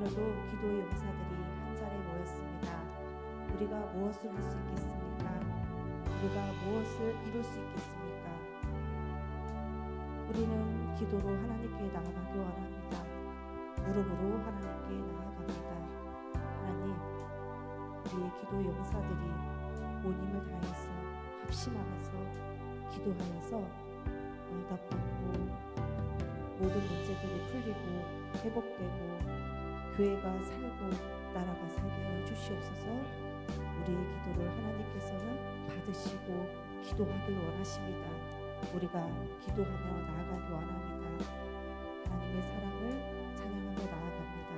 오늘도 기도의 용사들이 한자리에 모였습니다. 우리가 무엇을 할 수 있겠습니까? 우리가 무엇을 이룰 수 있겠습니까? 우리는 기도로 하나님께 나아가기 원합니다. 무릎으로 하나님께 나아갑니다. 하나님, 우리의 기도의 용사들이 온 힘을 다해서 합심하면서 기도하여서 응답받고 모든 문제들이 풀리고 회복되고 교회가 살고 나라가 살게 하여 주시옵소서. 우리의 기도를 하나님께서는 받으시고 기도하길 원하십니다. 우리가 기도하며 나아가기 원합니다. 하나님의 사랑을 찬양하며 나아갑니다.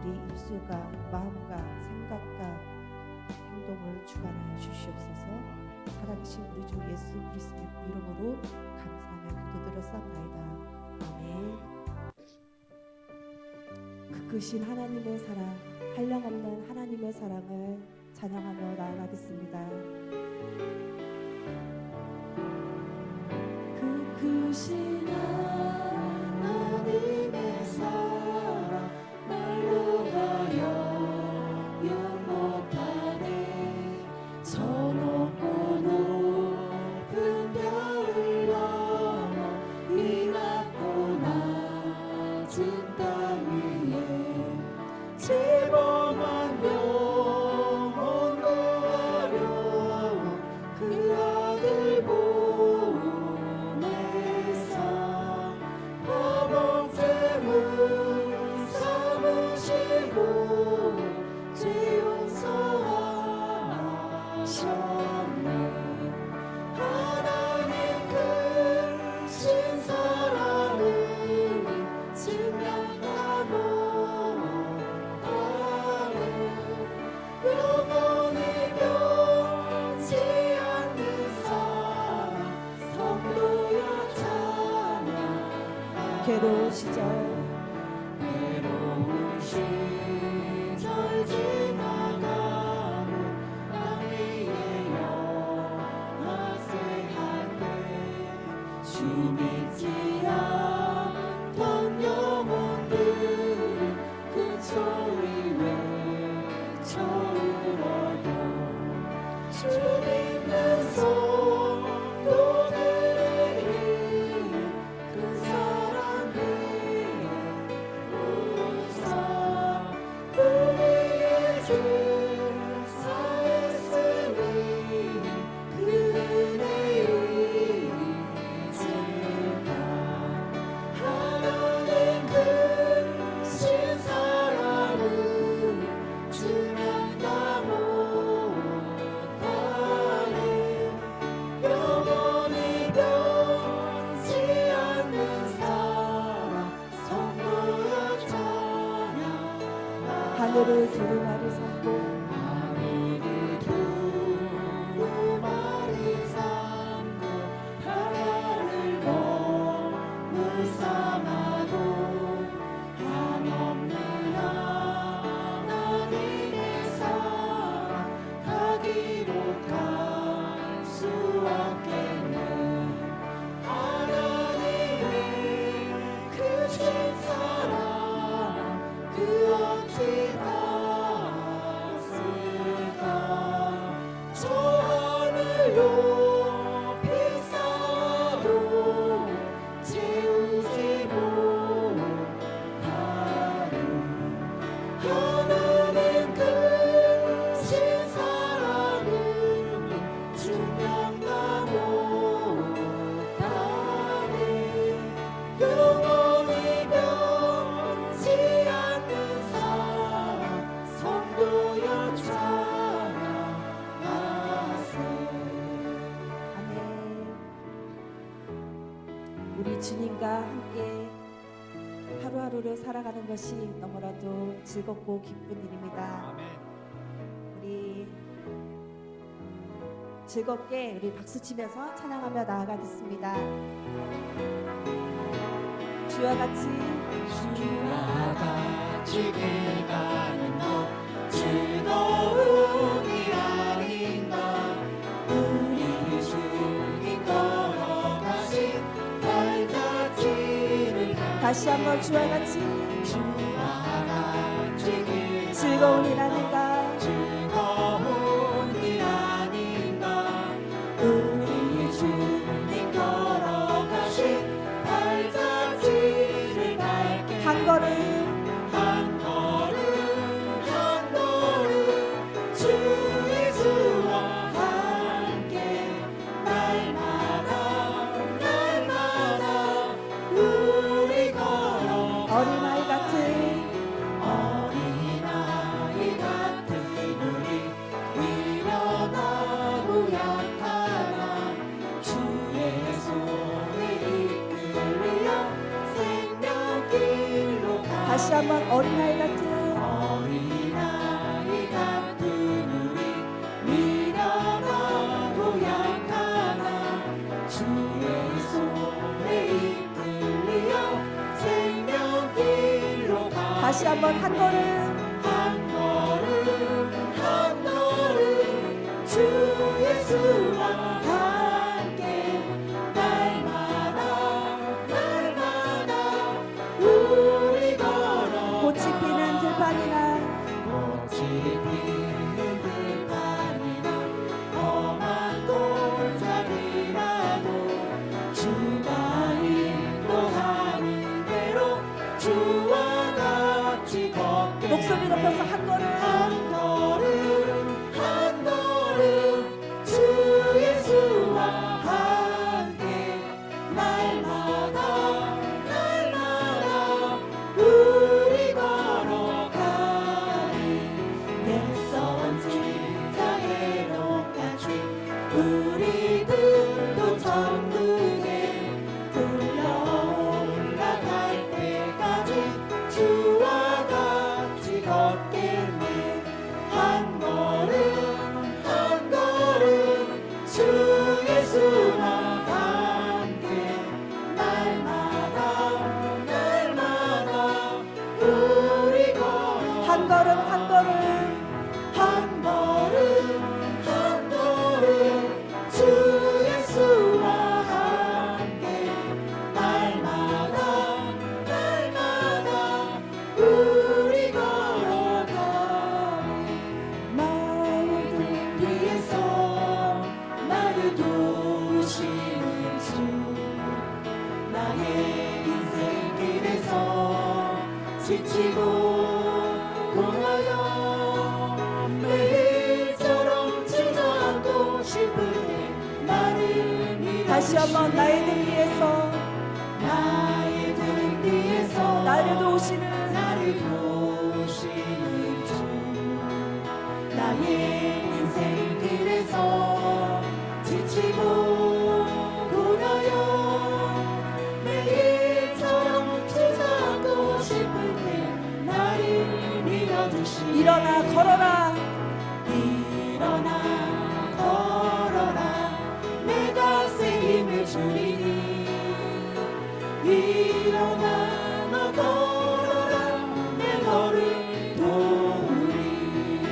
우리 입술과 마음과 생각과 행동을 주관하여 주시옵소서. 살아계신 우리 주 예수 그리스도의 이름으로 감사하며 기도드렸사옵나이다. 아멘. 그 크신 하나님의 사랑, 한량없는 하나님의 사랑을 찬양하며 나아가겠습니다. 그 크신 하나님의 사랑 말로 하여 못하네. 저 높고 높은 별을 넘어 이 낮고 낮은 땅 위에 재범한 영혼 구하려고 그 아들 보내사 화목제물 삼으시고 죄 용서하셨네. 하나님 크신 사랑을 증명하고 영원히 변치 않는 사랑 성도여 찬양. 괴로운 시절 지나가고 땅 위에 영화세 할때 주 믿지 않던 영혼들 그 소리 외쳐울어요. 주 믿는 성도들의 그 사랑 위에 우사 그 위에 주 사했으니 그 은혜의 이제가 하나님 크신 사랑을 주면 다 못하네. 영원히 변치 않는 사랑 성도여 찬양. 하늘을 두루마리 삼고 하늘을 두루마리 삼고 바다를 몸을 삼아도 한없는 하나님의 사랑 다 기록할 수 없겠네. 하나님의 크신 사랑 그 어찌 닿았을까. 저 하늘 높이 쌓아도 채우지 못하는 하나님 크신 사랑을 주면 다 못하네. 영원히 변치 않는 사랑 성도여 찬양하세. 아멘. 우리 주님과 함께 하루하루를 살아가는 것이 너무나도 즐겁고 기쁜 일입니다. 아멘. 우리 즐겁게 우리 박수치면서 찬양하며 나아가겠습니다. 주와 같이 길 가는 것 즐거운 일 아닌가. 우리 주님 걸어가신 발자취를 다시 한번 주와 같이 주와 같이 길 즐거운 일 아닌가 즐거운 일 아닌가 우리 주님 걸어가신 발자취를 밟게 한 걸음 한 걸음 한 걸음 주 예수와 함께 날마다 날마다 우리 걸어 어린아이 같은 어린아이 같은 우리 미련하고 약하나 주의 손에 이끌려 생명길로 가 다시 한번 어린아이 같은 어린아이 같은 우리 미련하고 약하나 주의 손에 이끌려 생명길로 가 다시 한번 한 걸음 한 걸음 한 걸음 주 예수와 함께 날마다 날마다 우리 걸어 꽃이 피는 들판이나 꽃이 피는 들판이나 험한 골짜기라도 주가 인도하는 대로 주와 같이 걷게 목소리 높여서 한 걸음 한 걸음 한 걸음 주 예수와 함께 날마다 날마다 우리 걸어가리 낯선 십자의 높같이 우리 등도 천국에 들려 올라갈 때까지 주와 같이 걷겠네 한 걸음 한 걸음 주 예수와 함께 날마다 날마다 우리 걸어 한 걸음 한 걸음 한 걸음 한 걸음 주 예수와 함께 날마다 날마다 우리 걸어가리 마을 뒤에서 나를 도우시는 주 나의 인생길에서 지치고 고나여 매일처럼 주저앉고 싶을 때 나를 밀어주시네 다시 한번 나의 등 위에서 나의 등 뒤에서 나를 도우시는 나를 도우시는 주 나의 인생길에서 지치고 고나여 매일처럼 주저앉고 싶을 때 나를 밀어주시네 일어나 걸어라 일어나 걸어라 내가 새 힘을 주리니 일어나 너 걸어라 내 너를 도우리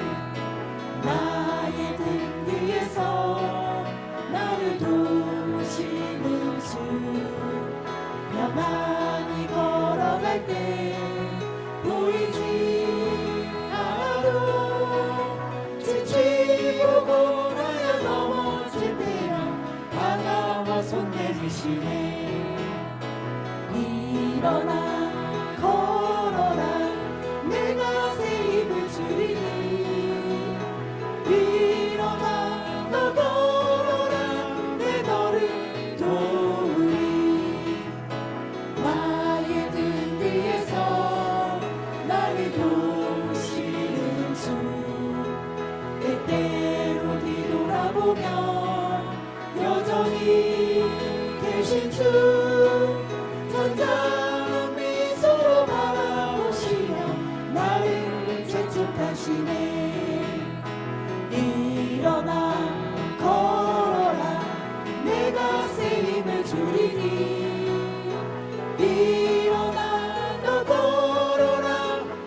나의 등 뒤에서 나를 도우시는 주 편안히 걸어갈 때 보이지 않아도 지치고 고나여 넘어질 때야 다가와 손 내주시네 일어나 걸어라 내가 새 힘을 주리니 일어나 너 걸어라 내 너를 도우리 나의 등 뒤에서 나를 도우시는 주 때때로 뒤돌아보면 여전히 계신 주 잔잔한 미소로 바라보시며 나를 재촉하시네 일어나 걸어라 내가 새 힘을 주리니 일어나 너 걸어라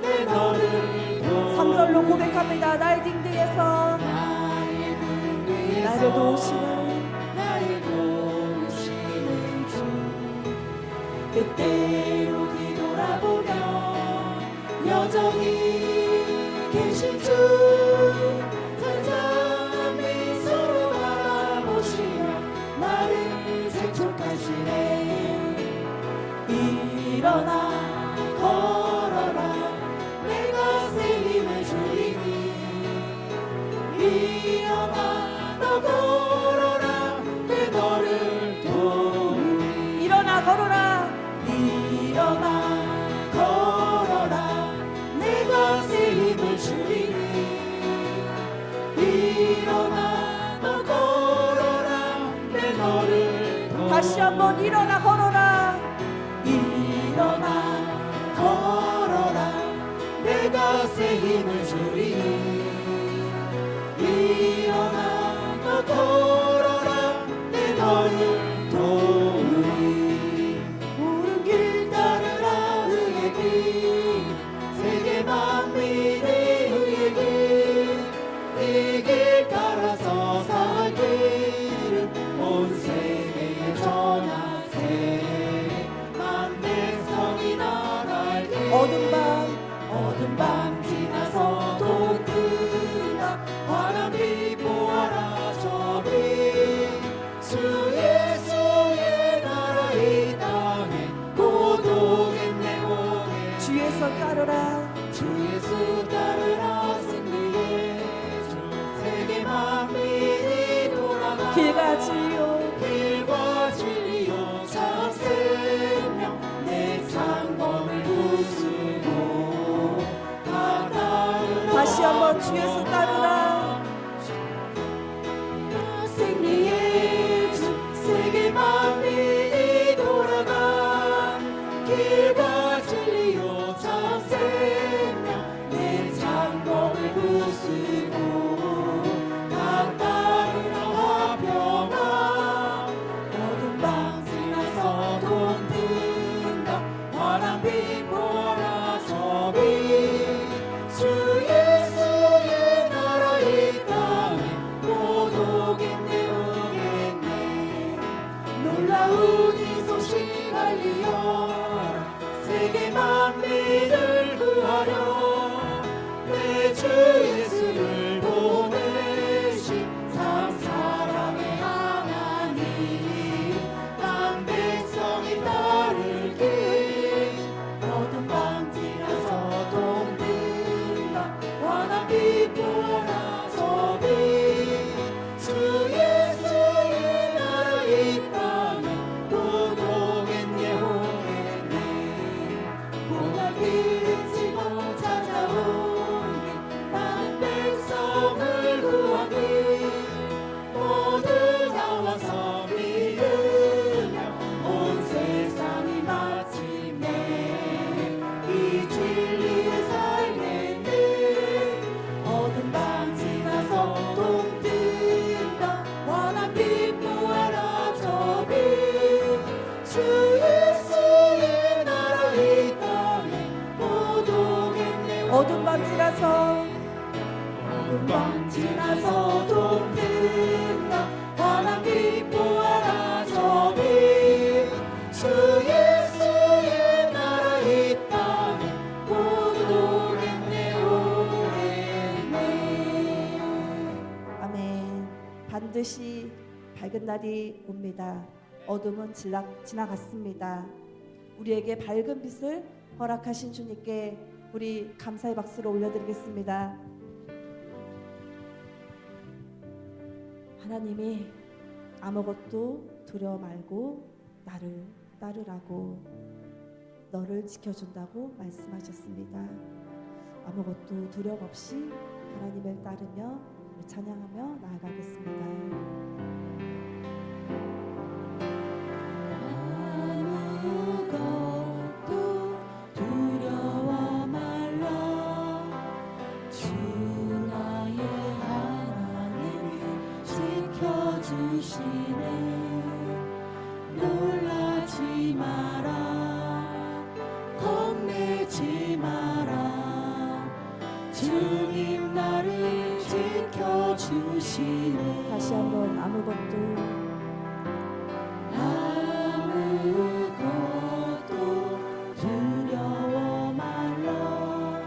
내 너를 도우리 3절로 고백합니다. 나의 등 뒤에서 나의 등 뒤에서 나를 도우시는 나를 도우시는 주 그때로 여전히 계신 주 찬찬한 미소로 바라보시며 나를 재촉하시네. 일어나 걸어라 내가 새 힘을 주리니. 일어나 너 걸어라 내 너를 도우리. 일어나 걸어라. 일어나 걸어라 내가 새 힘을 주리니. 일어나 너 걸어라 내 너를 도우리. 다시 한번 일어나 걸어라. 일어나 걸어라 내가 새 힘을 주리니. 일어나 너 걸어라 내 너를 도우리. 푸른 길 따르라 의의 길 세계 만민의 의의 길. 이 길 따라서 살 길을 온 세계에 전하세. 만 백성이 나갈 길. 어둠 밤 지나서 도 뜬다. 바람이 보아라 저기. 주 예수의 나라 이 땅에 고독의 내오게. 주 예수 따르라. 주 예수 따르라 승리의 주. 세계 만민이 돌아가. 길과 진리요. 길과 진리요 참 생명 내 창검을 부수고 다 따르라. 다시 한번 주 예수 따르라. 승리의 주. 세계 만민이 돌아가. 길과 진리요 참 생명 내 창검을 부수고 다 따르라. 화평아 어둠 밤 지나서 돈 뜬다. 바람이 보아라 저기. 주 예수의 나라 이 땅에 고독의 내오겠네. 놀라운 이 소식 알리여 세계 만민을 구하려 내 주 예수를 보내신 참 사랑의 하나님. 난 백성이 따를 길. 어둠 밤 지나서 동 뜬다. 환한 빛 보아라 저기. 주 예수의 나라 이 땅에 고독의 예호겠네. 고난길을 지고 찾아온 길. 많은 백성을 구하기. 모두 나와서 믿으며 온 세상이 마침내 이 진리에 살겠네. 어둠 밤 지나서 동 뜬다. 환한 빛 보아라 저기. 주 예수의 나라 이 땅에 고독의 내 어둠 밤 지나서 어둠 밤 지나서 동 뜬다. 환한 빛 보아라 저기. 주 예수의 나라 이 땅에 고독의 내오겠네. 아멘. 반드시 밝은 날이 옵니다. 어둠은 지나갔습니다. 우리에게 밝은 빛을 허락하신 주님께 우리 감사의 박수를 올려드리겠습니다. 하나님이 아무것도 두려워 말고 나를 따르라고, 너를 지켜준다고 말씀하셨습니다. 아무것도 두려움 없이 하나님을 따르며 찬양하며 나아가겠습니다. 아무것도 두려워 말라. 주 나의 하나님이 지켜주시네. 놀라지 마라. 겁내지 마라. 주님 나를 지켜주시네. 다시 한번 아무것도 아무것도 두려워 말라.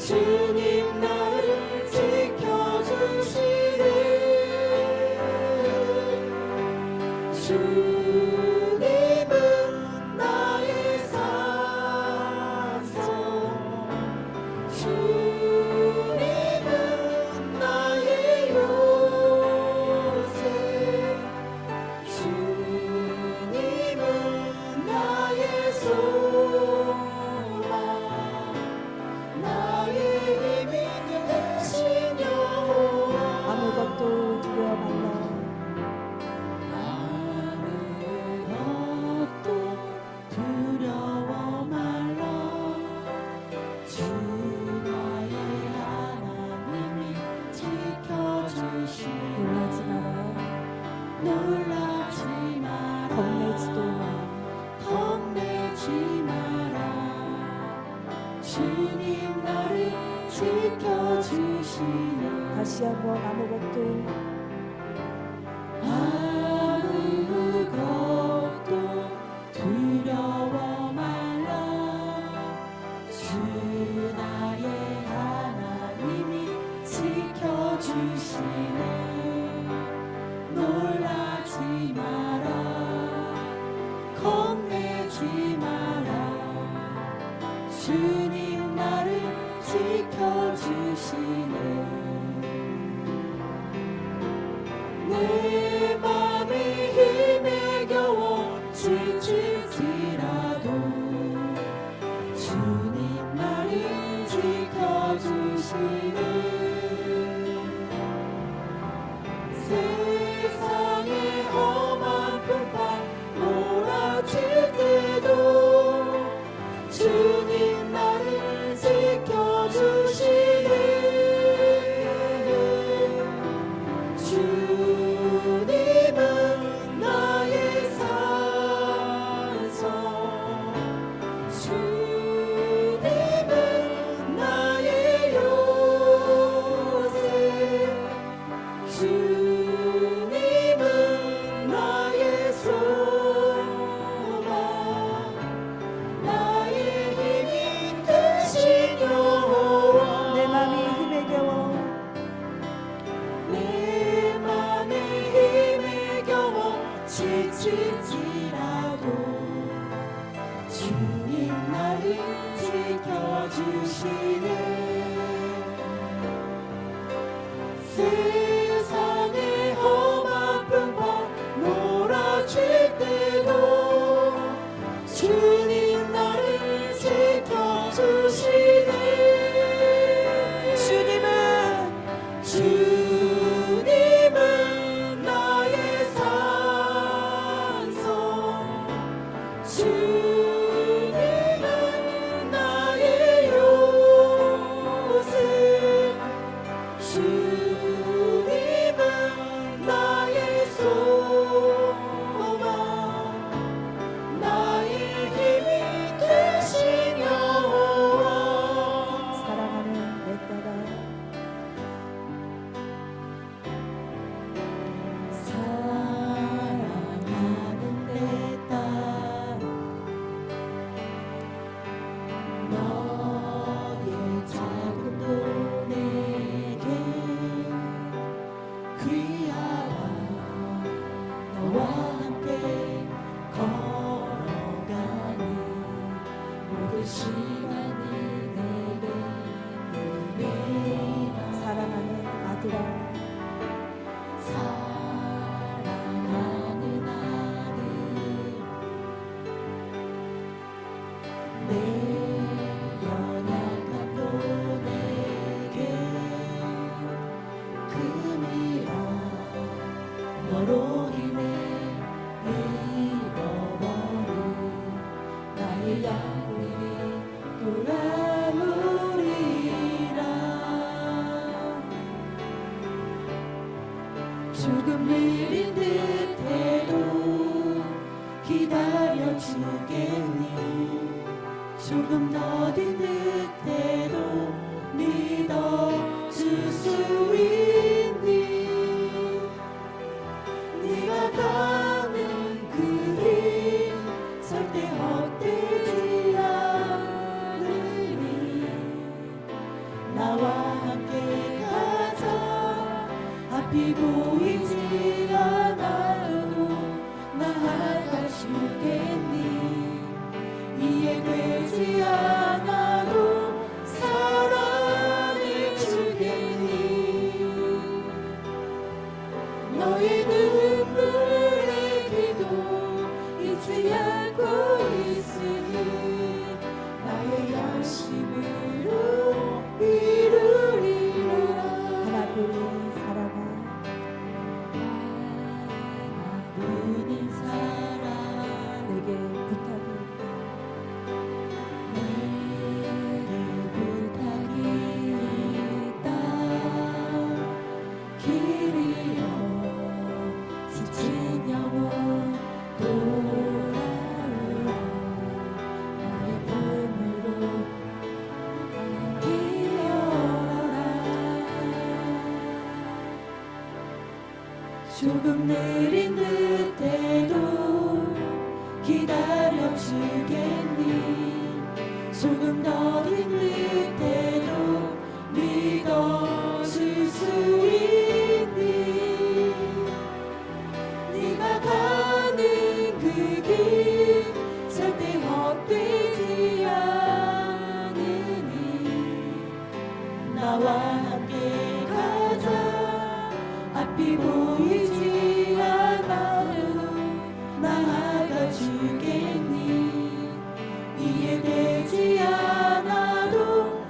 주님 나를 지켜주시네. 주님은 나의 산성, 주님은 나의 요새, 주님은 나의 소망, 나의 힘이 되신 여호와. 아무것도 두려워 말라. 아무것도 두려워 말라. 주 나의 하나님이 지켜주시네. 놀라지 마라. 놀라지 마라. 겁내지도 마. 겁내지 마라. 주님 나를 지켜주시네. 다시 한번 아무것도 아무것도 두려워 말라. 주 나의 하나님이 지켜주시네. 놀라지 마라. 겁내지 마라. 주님 나를 지켜주시네. 내 맘이 힘에 겨워 지칠지라도 주님 나를 지켜주시네. 세상의 험한 풍파 몰아칠 때도 주님 나를 지켜주시네. 주님은 나의 산성, 주님은 나의 요새, 주님은 나의 소망, 나의 힘이 되신 여호와. 내 맘이 힘에 겨워 내 맘이 힘에 겨워 지칠지라도 주님 나를 지켜주시네. 세상의 험한 풍파 몰아칠 때도 주님 나를 지켜주시네. 주님은 나의 산성, 주님은 나의 요새, 주님은 나의 소망, 나의 힘이 되신 여호와. 사랑하는 내 딸아. 사랑하는 내 딸, 너의 작은도 내게 귀하다. 너와 함께 걸어가니 모든 시간이 내게 은혜라. 사랑하는 아들아. 사랑하는 아들, 내 연약함도 내게 금이라. 너로 인해 잃어버린 나의 양들이 돌아오리라. 조금 느린 듯해도 기다려주겠니. 조금 더딘 듯해도 믿어줄 수 있니. 네가 가는 그 길 절대 헛되지 않으니. 나와 함께 가자. 앞이 보이지 않아도 나아가주겠니. 이해되지 않아도 사랑을 주겠니. 너의 눈물의 기도 잊지 않고 있으니 나의 열심으로 이루리라. 하나뿐인 사랑아, 하나뿐인 사랑 내게 부탁이 내게 부탁이 있다. 길이여 지친 영혼 돌아오라. 나의 품으로 안기어라. 조금 느린 듯해도 기다려주겠니. 조금 더 힘들 때도 믿어줄 수 있니. 네가 가는 그 길 절대 헛되지 않으니 나와 함께 가자. 앞이 보이지 않아도 나아가주겠니. 이해되지 않아도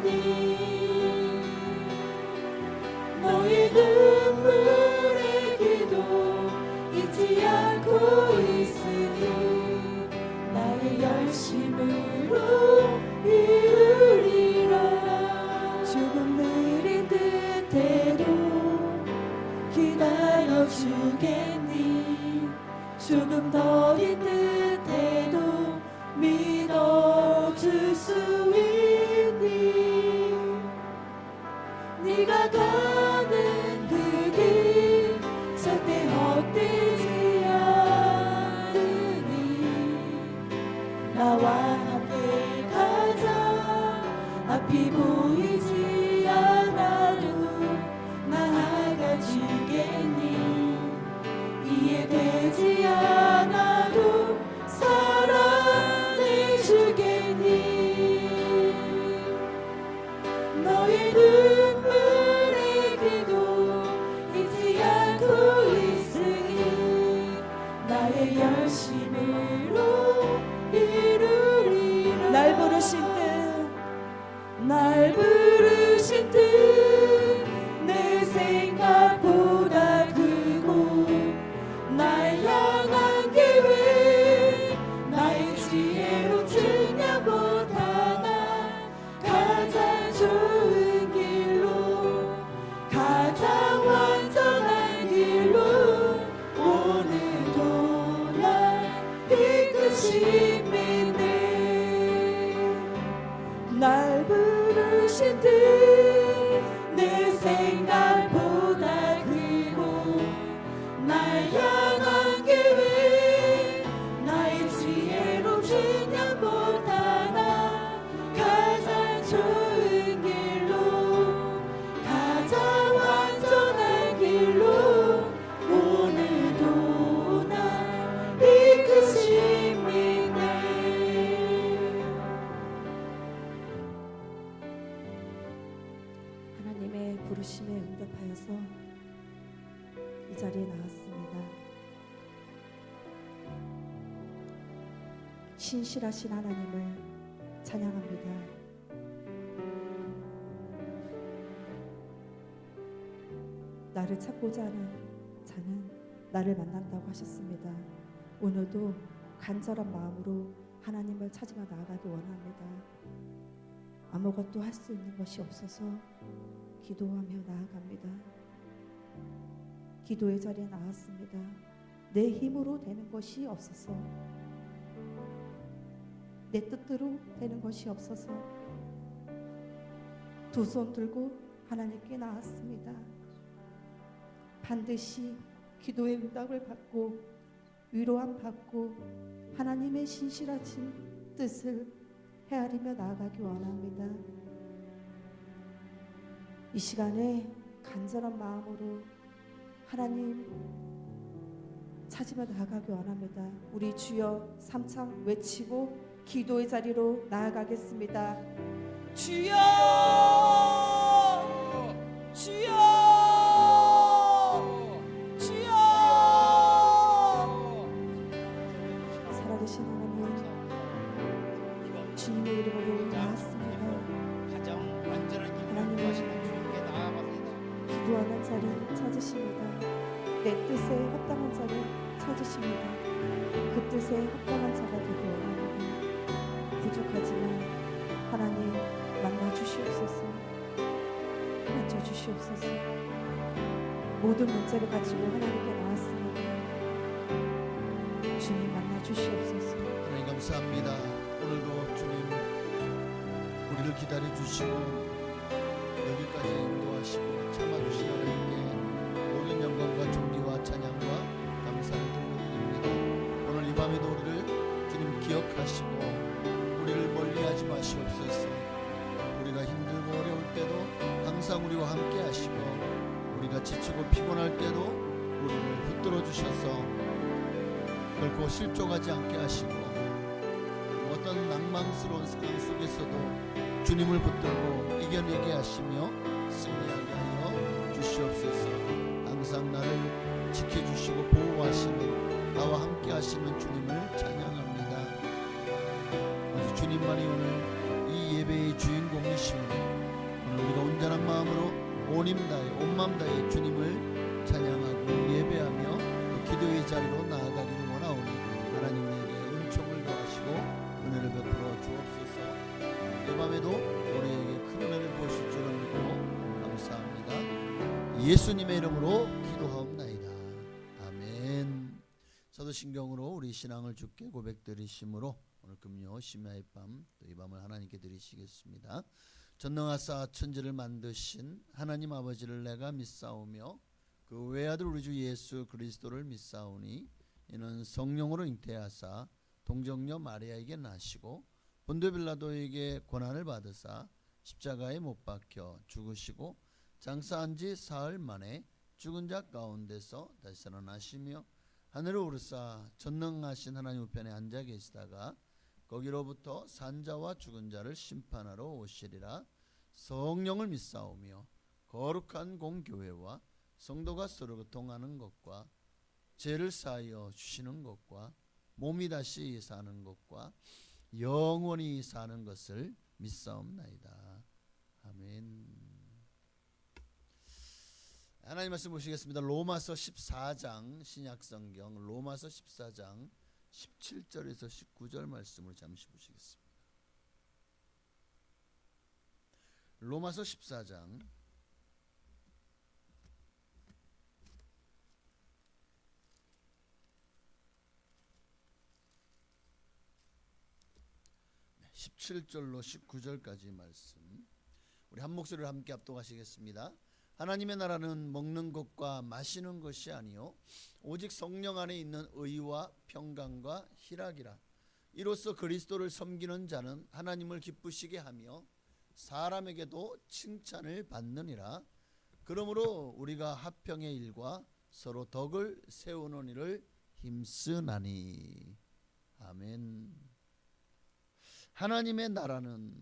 사랑해주겠니. 너의 눈물의 기도 잊지 않고 있으니 나의 열심으로 이루리라. 조금 느린 듯해도 기다려주겠니. 조금 더 힘든데도 믿어줄 수 있니. 네가 가는 그 길 절대 헛되지 않으니 나와 함께 가자. 앞이 보이지 않아도 나아가주겠니. 이해되지 않아도 사랑해주겠니. 너의 눈물의 기도 잊지 않고 있으니 나의 열심으로 이루리라. 날 부르신 듯 내 생각보다 크고 날 향한 계획 나의 지혜로 측량 못하나 가장 좋은 길로 가장 완전한 길로 오늘도 날 이끄시는데 날 부르신 듯 내 생각보다 크고 날 향한 계획 나의 지혜로 측량 못하나 가장 좋은 길로 가장 완전한 길로 오늘도 날 이끄시네. 하나님의 부르심에 응답하여서 이 자리에 나왔습니다. 신실하신 하나님을 찬양합니다. 나를 찾고자 하는 자는 나를 만난다고 하셨습니다. 오늘도 간절한 마음으로 하나님을 찾으며 나아가기 원합니다. 아무것도 할 수 있는 것이 없어서 기도하며 나아갑니다. 기도의 자리에 나왔습니다. 내 힘으로 되는 것이 없어서, 내 뜻대로 되는 것이 없어서 두 손 들고 하나님께 나왔습니다. 반드시 기도의 응답을 받고 위로함 받고 하나님의 신실하신 뜻을 헤아리며 나아가기 원합니다. 이 시간에 간절한 마음으로 하나님 찾으며 나아가기 원합니다. 우리 주여 삼창 외치고 기도의 자리로 나아가겠습니다. 주여! 주여! 주여! 살아계신 하나님, 주님의 이름으로 나왔습니다. 하나님은 기도하는 자리 찾으십니다. 내 뜻에 합당한 자를 찾으십니다. 그 뜻에 합당한 자가 되기 원합니다. 부족하지만 하나님 만나 주시옵소서. 만져 주시옵소서. 모든 문제를 가지고 하나님께 나왔습니다. 주님 만나 주시옵소서. 하나님 감사합니다. 오늘도 주님 우리를 기다려 주시고 여기까지 인도하시고 참아주신 하나님께 모든 영광과 존귀와 찬양과 감사를 드립니다. 오늘 이 밤에도 우리를 주님 기억하시고 우리를 멀리하지 마시옵소서. 우리가 힘들고 어려울 때도 항상 우리와 함께 하시고 우리가 지치고 피곤할 때도 우리를 붙들어 주셔서 결코 실족하지 않게 하시고 어떤 낭망스러운 상황 속에서도 주님을 붙들고 이겨내게 하시며 승리하게 하여 주시옵소서. 항상 나를 지켜주시고 보호하시는 나와 함께 하시는 주님을 찬양합니다. 아주 주님만이 오늘 이 예배의 주인공이시오니 오늘 우리가 온전한 마음으로 온 힘 다해 온 마음 다해 주님을 찬양하고 예배하며 기도의 자리로 나아가기를 원하오니 하나님에게 은총을 더하시고 은혜를 베풀어 주옵소서. 이 밤에도 우리에게 큰 은혜를 보실 줄을 믿고 감사합니다. 예수님의 이름으로 기도하옵나이다. 아멘. 사도신경으로 우리 신앙을 주께 고백드리심으로 오늘 금요 심야의 밤 또 이 밤을 하나님께 드리시겠습니다. 전능하사 천지를 만드신 하나님 아버지를 내가 믿사오며 그 외아들 우리 주 예수 그리스도를 믿사오니 이는 성령으로 잉태하사 동정녀 마리아에게 나시고 본토 빌라도에게 고난을 받으사 십자가에 못 박혀 죽으시고 장사한 지 사흘 만에 죽은 자 가운데서 다시 살아나시며 하늘을 오르사 전능하신 하나님 우편에 앉아 계시다가 거기로부터 산자와 죽은 자를 심판하러 오시리라. 성령을 믿사오며 거룩한 공교회와 성도가 서로 교통하는 것과 죄를 사하여 주시는 것과 몸이 다시 사는 것과 영원히 사는 것을 믿사옵나이다. 아멘. 하나님 말씀 보시겠습니다. 로마서 14장 신약성경 로마서 14장 17절에서 19절 말씀을 잠시 보시겠습니다. 로마서 14장 17절로 19절까지 말씀 우리 한 목소리를 함께 합독하시겠습니다. 하나님의 나라는 먹는 것과 마시는 것이 아니요 오직 성령 안에 있는 의와 평강과 희락이라. 이로써 그리스도를 섬기는 자는 하나님을 기쁘시게 하며 사람에게도 칭찬을 받느니라. 그러므로 우리가 화평의 일과 서로 덕을 세우는 일을 힘쓰나니. 아멘. 하나님의 나라는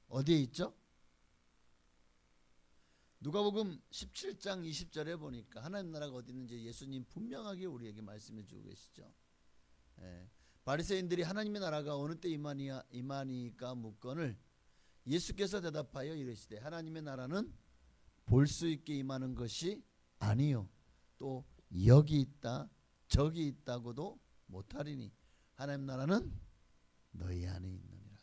어디에 있죠? 누가복음 17장 20절에 보니까 하나님 나라가 어디 있는지 예수님 분명하게 우리에게 말씀해 주고 계시죠. 바리새인들이 하나님의 나라가 어느 때 임하니까 묻거늘 예수께서 대답하여 이르시되 하나님의 나라는 볼 수 있게 임하는 것이 아니요 또 여기 있다 저기 있다고도 못하리니 하나님 나라는 너희 안에 있느니라.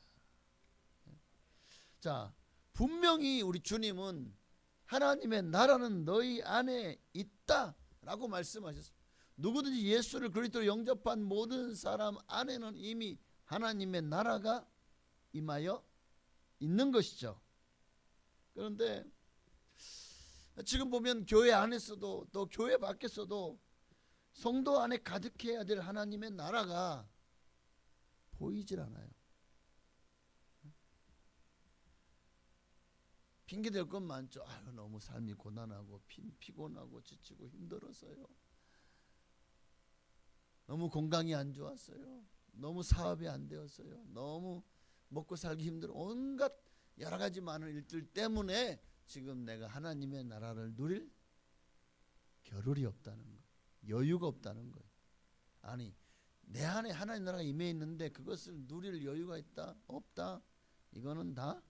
자, 분명히 우리 주님은 하나님의 나라는 너희 안에 있다라고 말씀하셨습니다. 누구든지 예수를 그리스도로 영접한 모든 사람 안에는 이미 하나님의 나라가 임하여 있는 것이죠. 그런데 지금 보면 교회 안에서도 또 교회 밖에서도 성도 안에 가득해야 될 하나님의 나라가 보이질 않아요. 핑계 댈 건 많죠. 아유, 너무 삶이 고단하고 피곤하고 지치고 힘들어서요. 너무 건강이 안 좋았어요. 너무 사업이 안 되었어요. 너무 먹고 살기 힘들어. 온갖 여러 가지 많은 일들 때문에 지금 내가 하나님의 나라를 누릴 겨를이 없다는 거예요. 여유가 없다는 거예요. 아니, 내 안에 하나님 나라가 임해 있는데 그것을 누릴 여유가 있다? 없다? 이거는 다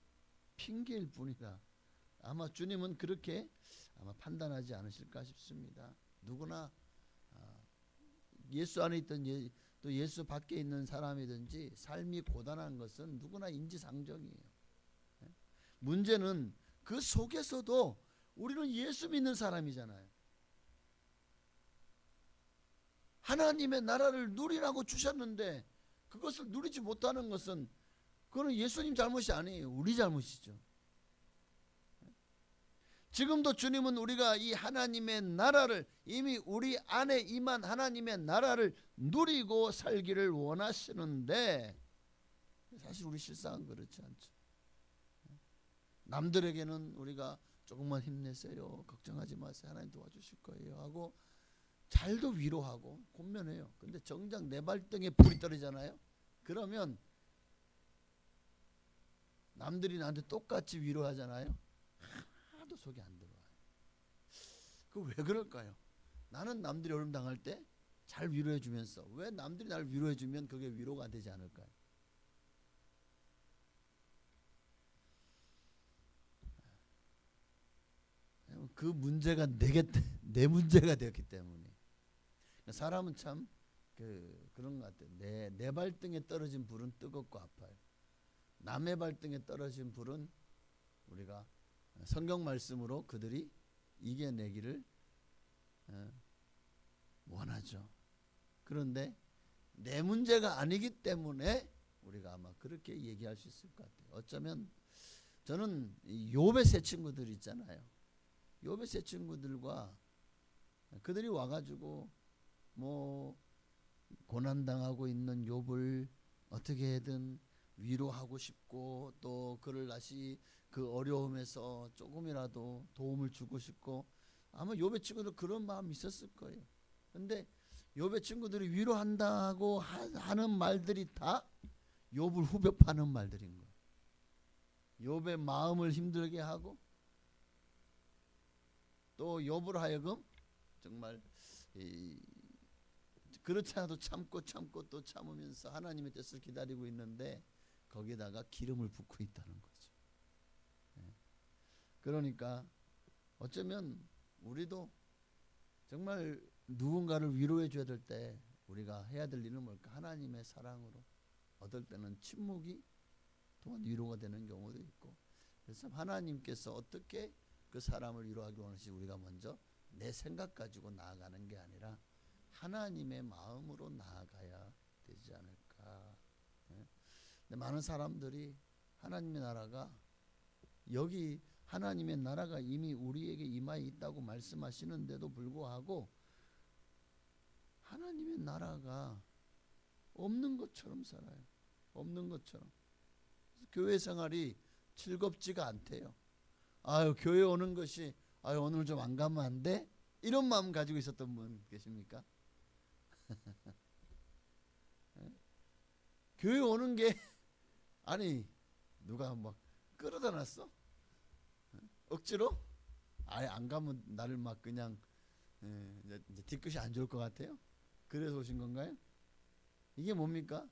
핑계일 뿐이다. 아마 주님은 그렇게 아마 판단하지 않으실까 싶습니다. 누구나 예수 안에 있던 또 예수 밖에 있는 사람이든지 삶이 고단한 것은 누구나 인지상정이에요. 문제는 그 속에서도 우리는 예수 믿는 사람이잖아요. 하나님의 나라를 누리라고 주셨는데 그것을 누리지 못하는 것은 그거는 예수님 잘못이 아니에요. 우리 잘못이죠. 지금도 주님은 우리가 이 하나님의 나라를 이미 우리 안에 임한 하나님의 나라를 누리고 살기를 원하시는데 사실 우리 실상은 그렇지 않죠. 남들에게는 우리가 조금만 힘내세요. 걱정하지 마세요. 하나님 도와주실 거예요. 하고 잘도 위로하고 권면해요. 근데 정작 내 발등에 불이 떨어지잖아요. 그러면 남들이 나한테 똑같이 위로하잖아요. 하나도 속이 안 들어와요. 그 왜 그럴까요? 나는 남들이 어려움 당할 때 잘 위로해 주면서 왜 남들이 나를 위로해 주면 그게 위로가 되지 않을까요? 그 문제가 내 문제가 되었기 때문에 사람은 참 그런 것 같아요. 내 발등에 떨어진 불은 뜨겁고 아파요. 남의 발등에 떨어진 불은 우리가 성경 말씀으로 그들이 이겨내기를 원하죠. 그런데 내 문제가 아니기 때문에 우리가 아마 그렇게 얘기할 수 있을 것 같아요. 어쩌면 저는 욥의 세 친구들 있잖아요. 욥의 세 친구들과 그들이 와가지고 뭐 고난당하고 있는 욥을 어떻게든 위로하고 싶고 또 그를 다시 그 어려움에서 조금이라도 도움을 주고 싶고 아마 욥의 친구들 그런 마음이 있었을 거예요. 근데 욥의 친구들이 위로한다고 하는 말들이 다 욥을 후벼 파는 말들인 거예요. 욥의 마음을 힘들게 하고 또 욥을 하여금 정말 그렇지 않아도 참고 또 참으면서 하나님의 뜻을 기다리고 있는데 거기다가 기름을 붓고 있다는 거죠. 그러니까 어쩌면 우리도 정말 누군가를 위로해 줘야 될 때 우리가 해야 될 일은 뭘까? 하나님의 사랑으로 어떨 때는 침묵이 또한 위로가 되는 경우도 있고 그래서 하나님께서 어떻게 그 사람을 위로하기 원하시지 우리가 먼저 내 생각 가지고 나아가는 게 아니라 하나님의 마음으로 나아가야 되지 않을까. 근데 많은 사람들이 하나님의 나라가 여기 하나님의 나라가 이미 우리에게 임하여 있다고 말씀하시는데도 불구하고 하나님의 나라가 없는 것처럼 살아요. 없는 것처럼. 교회 생활이 즐겁지가 않대요. 아유, 교회 오는 것이 아유, 오늘 좀 안 가면 안 돼? 이런 마음 가지고 있었던 분 계십니까? 교회 오는 게 아니 누가 막 끌어다 놨어? 억지로? 아예 안 가면 나를 막 그냥 이제 뒤끝이 안 좋을 것 같아요. 그래서 오신 건가요? 이게 뭡니까?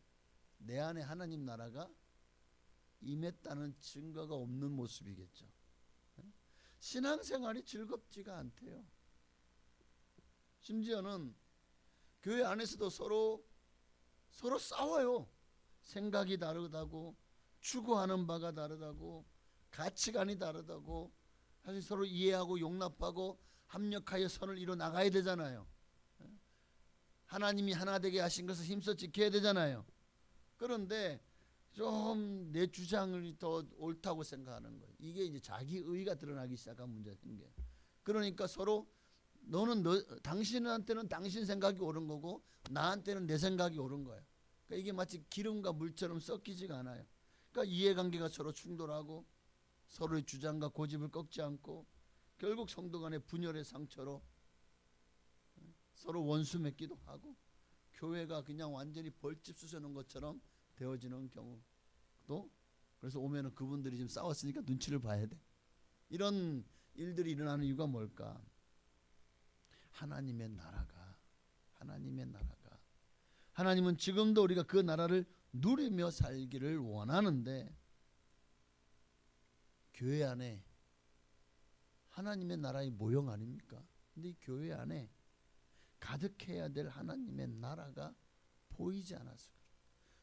내 안에 하나님 나라가 임했다는 증거가 없는 모습이겠죠. 신앙생활이 즐겁지가 않대요. 심지어는 교회 안에서도 서로 싸워요. 생각이 다르다고, 추구하는 바가 다르다고, 가치관이 다르다고, 사실 서로 이해하고 용납하고 합력하여 선을 이뤄 나가야 되잖아요. 하나님이 하나 되게 하신 것을 힘써 지켜야 되잖아요. 그런데 좀 내 주장을 더 옳다고 생각하는 거예요. 이게 이제 자기 의가 드러나기 시작한 문제가 생겨요. 그러니까 서로 당신한테는 당신 생각이 옳은 거고 나한테는 내 생각이 옳은 거예요. 그러니까 이게 마치 기름과 물처럼 섞이지가 않아요. 그러니까 이해관계가 서로 충돌하고 서로의 주장과 고집을 꺾지 않고 결국 성도 간의 분열의 상처로 서로 원수 맺기도 하고 교회가 그냥 완전히 벌집 쑤셔놓은 것처럼 되어지는 경우도, 그래서 오면은 그분들이 지금 싸웠으니까 눈치를 봐야 돼. 이런 일들이 일어나는 이유가 뭘까? 하나님의 나라가 하나님은 지금도 우리가 그 나라를 누리며 살기를 원하는데, 교회 안에 하나님의 나라의 모형 아닙니까? 근데 이 교회 안에 가득해야 될 하나님의 나라가 보이지 않아서 그래요.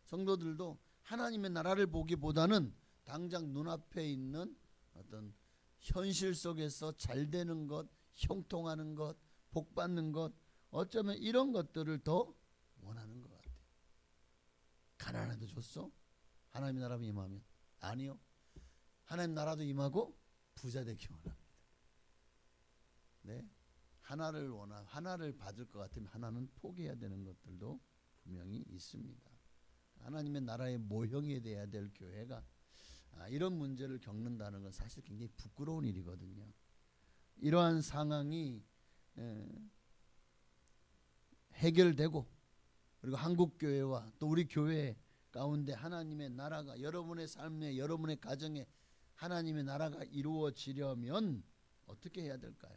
성도들도 하나님의 나라를 보기보다는 당장 눈앞에 있는 어떤 현실 속에서 잘 되는 것, 형통하는 것, 복 받는 것, 어쩌면 이런 것들을 더 원하는 것 같아요. 가난해도 좋소? 하나님의 나라가 임하면? 아니요. 하나님 나라도 임하고 부자 되기 원합니다. 네, 하나를 받을 것 같으면 하나는 포기해야 되는 것들도 분명히 있습니다. 하나님의 나라의 모형이 돼야 될 교회가 이런 문제를 겪는다는 건 사실 굉장히 부끄러운 일이거든요. 이러한 상황이 해결되고, 그리고 한국 교회와 또 우리 교회 가운데 하나님의 나라가 여러분의 삶에, 여러분의 가정에 하나님의 나라가 이루어지려면 어떻게 해야 될까요?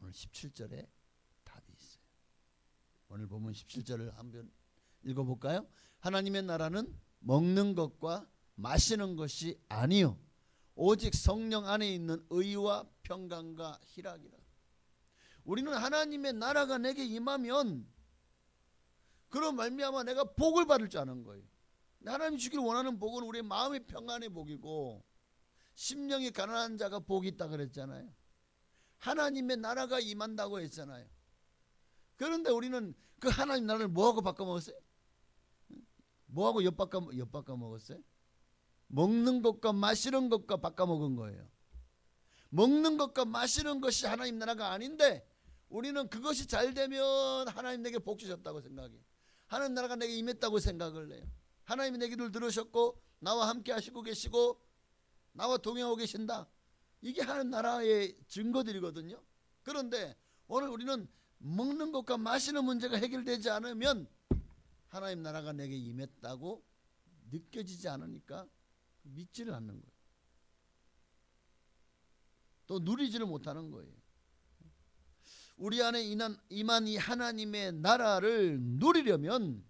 오늘 17절에 답이 있어요. 오늘 보면 17절을 한번 읽어볼까요? 하나님의 나라는 먹는 것과 마시는 것이 아니요 오직 성령 안에 있는 의와 평강과 희락이라. 우리는 하나님의 나라가 내게 임하면 그런 말미암아 내가 복을 받을 줄 아는 거예요. 하나님이 주기를 원하는 복은 우리의 마음의 평안의 복이고, 심령이 가난한 자가 복이 있다 그랬잖아요. 하나님의 나라가 임한다고 했잖아요. 그런데 우리는 그 하나님 나라를 뭐하고 바꿔먹었어요? 뭐하고 엿바꿔 먹었어요? 먹는 것과 마시는 것과 바꿔먹은 거예요. 먹는 것과 마시는 것이 하나님 나라가 아닌데, 우리는 그것이 잘 되면 하나님 내게 복 주셨다고 생각해요. 하나님 나라가 내게 임했다고 생각을 해요. 하나님이 내 기도를 들으셨고 나와 함께 하시고 계시고 나와 동행하고 계신다. 이게 하나님 나라의 증거들이거든요. 그런데 오늘 우리는 먹는 것과 마시는 문제가 해결되지 않으면 하나님 나라가 내게 임했다고 느껴지지 않으니까 믿지를 않는 거예요. 또 누리지를 못하는 거예요. 우리 안에 임한 이 하나님의 나라를 누리려면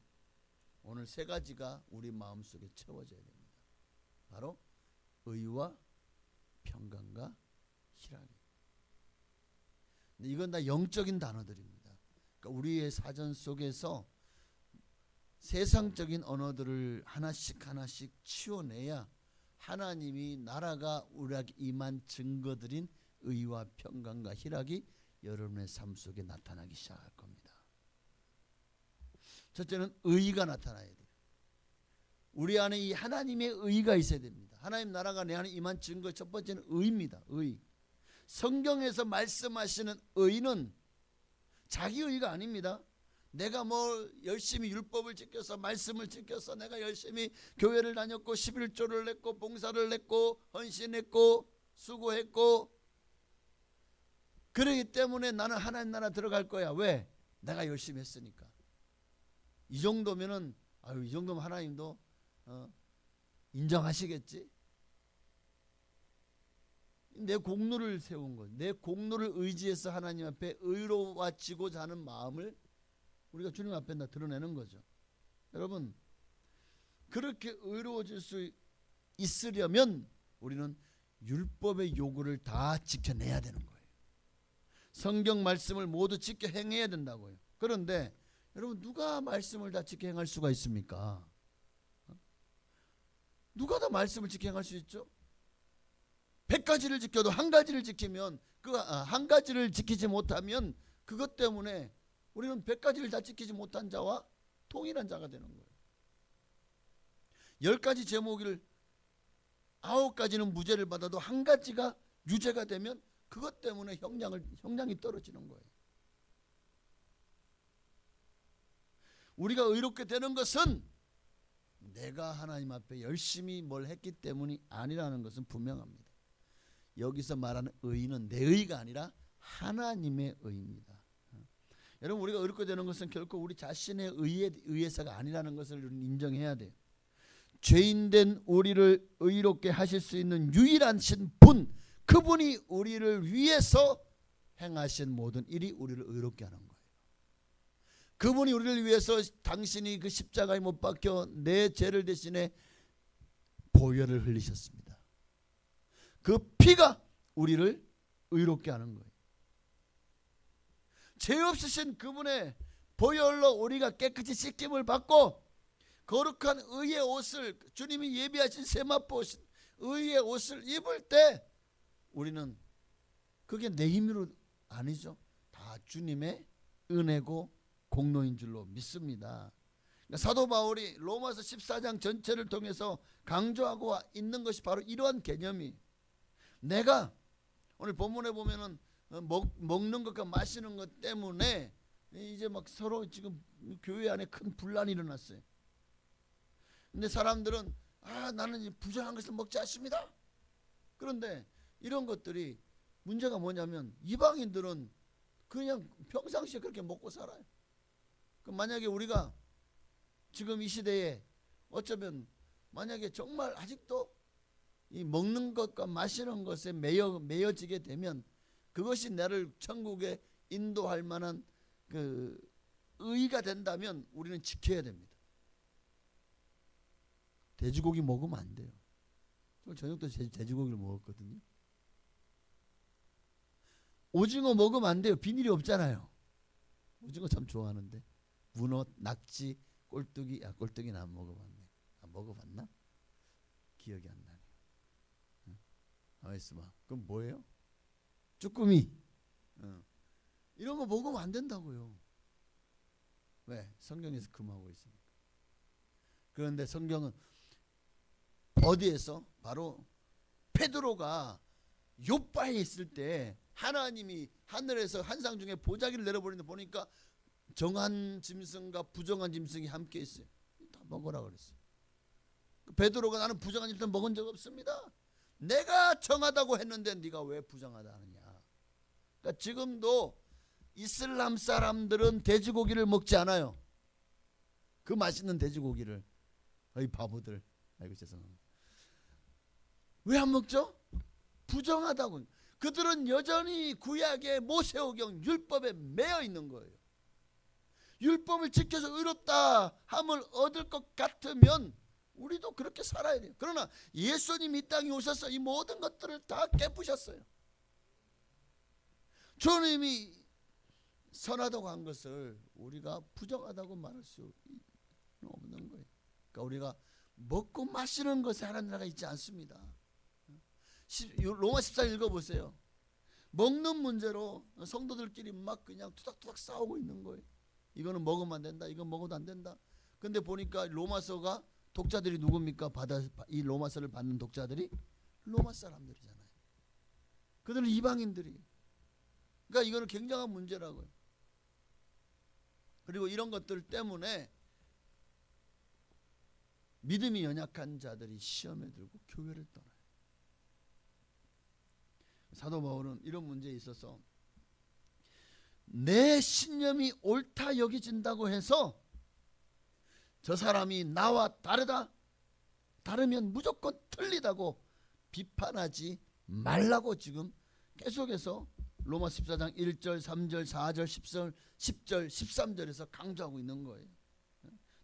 오늘 세 가지가 우리 마음속에 채워져야 됩니다. 바로 의와 평강과 희락이에요. 근데 이건 다 영적인 단어들입니다. 그러니까 우리의 사전 속에서 세상적인 언어들을 하나씩 치워내야 하나님이 나라가 우리에게 임한 증거들인 의와 평강과 희락이 여러분의 삶 속에 나타나기 시작할 겁니다. 첫째는 의가 나타나야 돼요. 우리 안에 이 하나님의 의가 있어야 됩니다. 하나님 나라가 내 안에 임한 증거 첫 번째는 의입니다. 의. 성경에서 말씀하시는 의는 자기 의가 아닙니다. 내가 뭐 열심히 율법을 지켜서 말씀을 지켜서 내가 열심히 교회를 다녔고 11조를 냈고 봉사를 냈고 헌신했고 수고했고 그러기 때문에 나는 하나님 나라 들어갈 거야. 왜? 내가 열심히 했으니까. 이 정도면은 이 정도면 하나님도 인정하시겠지. 내 공로를 세운 거, 내 공로를 의지해서 하나님 앞에 의로워지고자 하는 마음을 우리가 주님 앞에 다 드러내는 거죠. 여러분, 그렇게 의로워질 수 있으려면 우리는 율법의 요구를 다 지켜내야 되는 거예요. 성경 말씀을 모두 지켜 행해야 된다고요. 그런데 여러분, 누가 말씀을 다 지켜 행할 수가 있습니까? 누가 다 말씀을 지켜 행할 수 있죠? 100가지를 지켜도 한 가지를 지키면 한 가지를 지키지 못하면 그것 때문에 우리는 100가지를 다 지키지 못한 자와 동일한 자가 되는 거예요. 10가지 제목을 9가지는 무죄를 받아도 한 가지가 유죄가 되면 그것 때문에 형량이 떨어지는 거예요. 우리가 의롭게 되는 것은 내가 하나님 앞에 열심히 뭘 했기 때문이 아니라는 것은 분명합니다. 여기서 말하는 의는 내 의가 아니라 하나님의 의입니다. 여러분, 우리가 의롭게 되는 것은 결코 우리 자신의 의에 의해서가 아니라는 것을 인정해야 돼요. 죄인된 우리를 의롭게 하실 수 있는 유일한 분, 그분이 우리를 위해서 행하신 모든 일이 우리를 의롭게 하는 거예요. 그분이 우리를 위해서 당신이 그 십자가에 못 박혀 내 죄를 대신에 보혈을 흘리셨습니다. 그 피가 우리를 의롭게 하는 거예요. 죄 없으신 그분의 보혈로 우리가 깨끗이 씻김을 받고 거룩한 의의 옷을, 주님이 예비하신 세마포 의의 옷을 입을 때 우리는 그게 내 힘으로 아니죠. 다 주님의 은혜고 공로인 줄로 믿습니다. 그러니까 사도 바울이 로마서 14장 전체를 통해서 강조하고 있는 것이 바로 이러한 개념이, 내가 오늘 본문에 보면은 먹는 것과 마시는 것 때문에 이제 막 서로 지금 교회 안에 큰 분란이 일어났어요. 근데 사람들은 나는 부정한 것을 먹지 않습니다. 그런데 이런 것들이 문제가 뭐냐면 이방인들은 그냥 평상시에 그렇게 먹고 살아요. 그럼 만약에 우리가 지금 이 시대에 어쩌면 만약에 정말 아직도 이 먹는 것과 마시는 것에 매여지게 되면 그것이 나를 천국에 인도할 만한 그 의의가 된다면 우리는 지켜야 됩니다. 돼지고기 먹으면 안 돼요. 오늘 저녁도 돼지고기를 먹었거든요. 오징어 먹으면 안 돼요. 비닐이 없잖아요. 오징어 참 좋아하는데. 문어, 낙지, 꼴뚜기, 꼴뚜기는 안 먹어봤네. 먹어봤나? 기억이 안 나네요. 가만있어봐. 그럼 뭐예요? 쭈꾸미. 이런 거 먹으면 안 된다고요. 왜? 성경에서 금하고 있으니까. 그런데 성경은 어디에서? 바로 베드로가 욥바에 있을 때 하나님이 하늘에서 한상 중에 보자기를 내려버리는데 보니까 정한 짐승과 부정한 짐승이 함께 있어요. 다 먹으라 그랬어요. 베드로가 나는 부정한 짐승 먹은 적 없습니다. 내가 정하다고 했는데 네가 왜 부정하다 하느냐. 그러니까 지금도 이슬람 사람들은 돼지고기를 먹지 않아요. 그 맛있는 돼지고기를. 이 바보들. 아이고 죄송합니다. 왜 안 먹죠? 부정하다고. 그들은 여전히 구약의 모세오경 율법에 매여 있는 거예요. 율법을 지켜서 의롭다 함을 얻을 것 같으면 우리도 그렇게 살아야 돼요. 그러나 예수님이 이 땅에 오셔서 이 모든 것들을 다 깨부셨어요. 주님이 선하다고 한 것을 우리가 부정하다고 말할 수 없는 거예요. 그러니까 우리가 먹고 마시는 것에 하나님 나라가 있지 않습니다. 로마 14장 읽어보세요. 먹는 문제로 성도들끼리 막 그냥 투닥투닥 싸우고 있는 거예요. 이거는 먹으면 안 된다. 이건 먹어도 안 된다. 근데 보니까 로마서가 독자들이 누굽니까? 이 로마서를 받는 독자들이 로마 사람들이잖아요. 그들은 이방인들이. 그러니까 이거는 굉장한 문제라고요. 그리고 이런 것들 때문에 믿음이 연약한 자들이 시험에 들고 교회를 떠나요. 사도 바울은 이런 문제에 있어서 내 신념이 옳다 여겨진다고 해서 저 사람이 나와 다르면 무조건 틀리다고 비판하지 말라고 지금 계속해서 로마 14장 1절, 3절, 4절, 10절, 13절에서 강조하고 있는 거예요.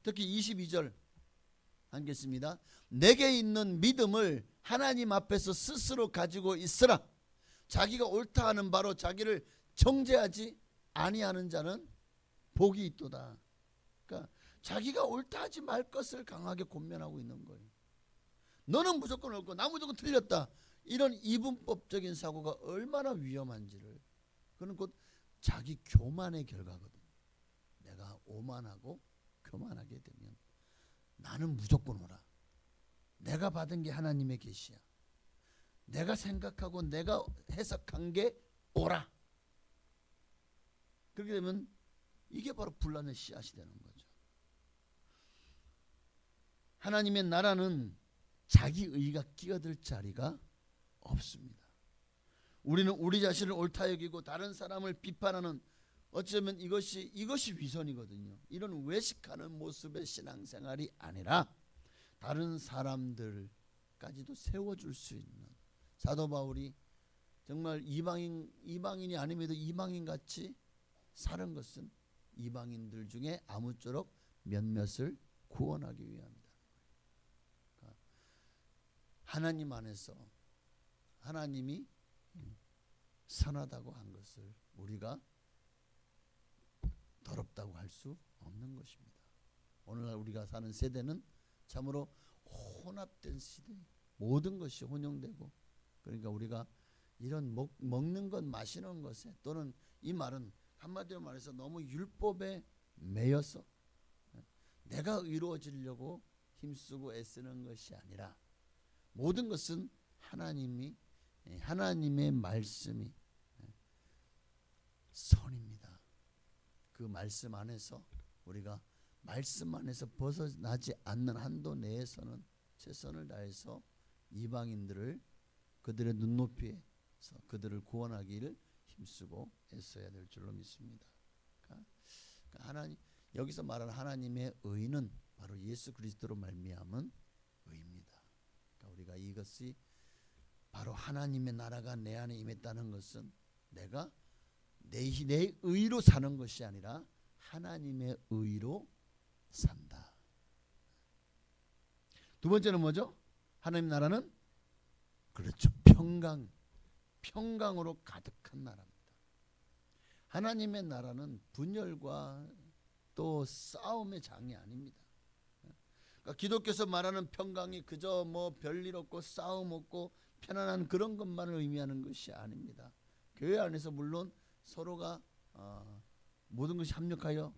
특히 22절 하겠습니다. 내게 있는 믿음을 하나님 앞에서 스스로 가지고 있으라. 자기가 옳다 하는 바로 자기를 정죄하지 아니하는 자는 복이 있도다. 그러니까 자기가 옳다 하지 말 것을 강하게 권면하고 있는 거예요. 너는 무조건 옳고 나 무조건 틀렸다. 이런 이분법적인 사고가 얼마나 위험한지를. 그건 곧 자기 교만의 결과거든요. 내가 오만하고 교만하게 되면 나는 무조건 옳아. 내가 받은 게 하나님의 계시야. 내가 생각하고 내가 해석한 게 옳아. 그렇게 되면 이게 바로 분란의 씨앗이 되는 거죠. 하나님의 나라는 자기 의가 끼어들 자리가 없습니다. 우리는 우리 자신을 옳다 여기고 다른 사람을 비판하는, 어쩌면 이것이 위선이거든요. 이런 외식하는 모습의 신앙생활이 아니라 다른 사람들까지도 세워줄 수 있는, 사도 바울이 정말 이방인이 아님에도 이방인같이 사는 것은 이방인들 중에 아무쪼록 몇몇을 구원하기 위함이다. 그러니까 하나님 안에서 하나님이 선하다고 한 것을 우리가 더럽다고 할 수 없는 것입니다. 오늘날 우리가 사는 세대는 참으로 혼합된 시대, 모든 것이 혼용되고, 그러니까 우리가 이런 먹는 것, 마시는 것에, 또는 이 말은 한마디로 말해서 너무 율법에 매여서 내가 의로워지려고 힘쓰고 애쓰는 것이 아니라 모든 것은 하나님의 말씀이 선입니다. 그 말씀 안에서 우리가 말씀 안에서 벗어나지 않는 한도 내에서는 최선을 다해서 이방인들을 그들의 눈높이에서 그들을 구원하기를 힘쓰고 애써야 될 줄로 믿습니다. 그러니까 하나님, 여기서 말하는 하나님의 의는 바로 예수 그리스도로 말미암은 의입니다. 그러니까 우리가 이것이 바로 하나님의 나라가 내 안에 임했다는 것은 내가 내 의로 사는 것이 아니라 하나님의 의로 산다. 두 번째는 뭐죠? 하나님 나라는, 그렇죠, 평강으로 가득한 나라입니다. 하나님의 나라는 분열과 또 싸움의 장이 아닙니다. 그러니까 기독교에서 말하는 평강이 그저 뭐 별일 없고 싸움 없고 편안한 그런 것만을 의미하는 것이 아닙니다. 교회 안에서 물론 서로가 모든 것이 합력하여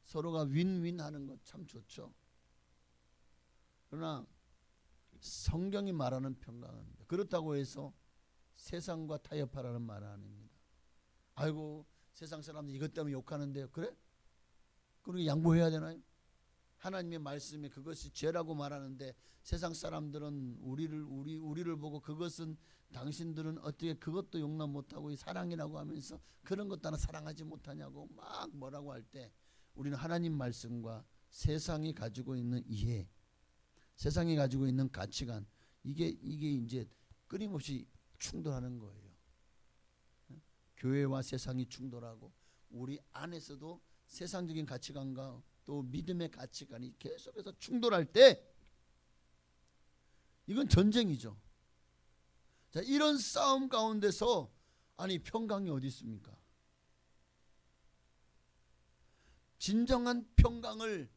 서로가 윈윈하는 것 참 좋죠. 그러나 성경이 말하는 평강은 그렇다고 해서 세상과 타협하라는 말은 아닙니다. 아이고 세상 사람들 이것 때문에 욕하는데요. 그래? 그리고 양보해야 되나요? 하나님의 말씀에 그것이 죄라고 말하는데 세상 사람들은 우리를 보고 그것은 당신들은 어떻게 그것도 용납 못하고 사랑이라고 하면서 그런 것도 하나 사랑하지 못하냐고 막 뭐라고 할 때, 우리는 하나님 말씀과 세상이 가지고 있는 이해, 세상이 가지고 있는 가치관, 이게 이제 끊임없이 충돌하는 거예요. 교회와 세상이 충돌하고 우리 안에서도 세상적인 가치관과 또 믿음의 가치관이 계속해서 충돌할 때 이건 전쟁이죠. 자, 이런 싸움 가운데서 아니 평강이 어디 있습니까? 진정한 평강을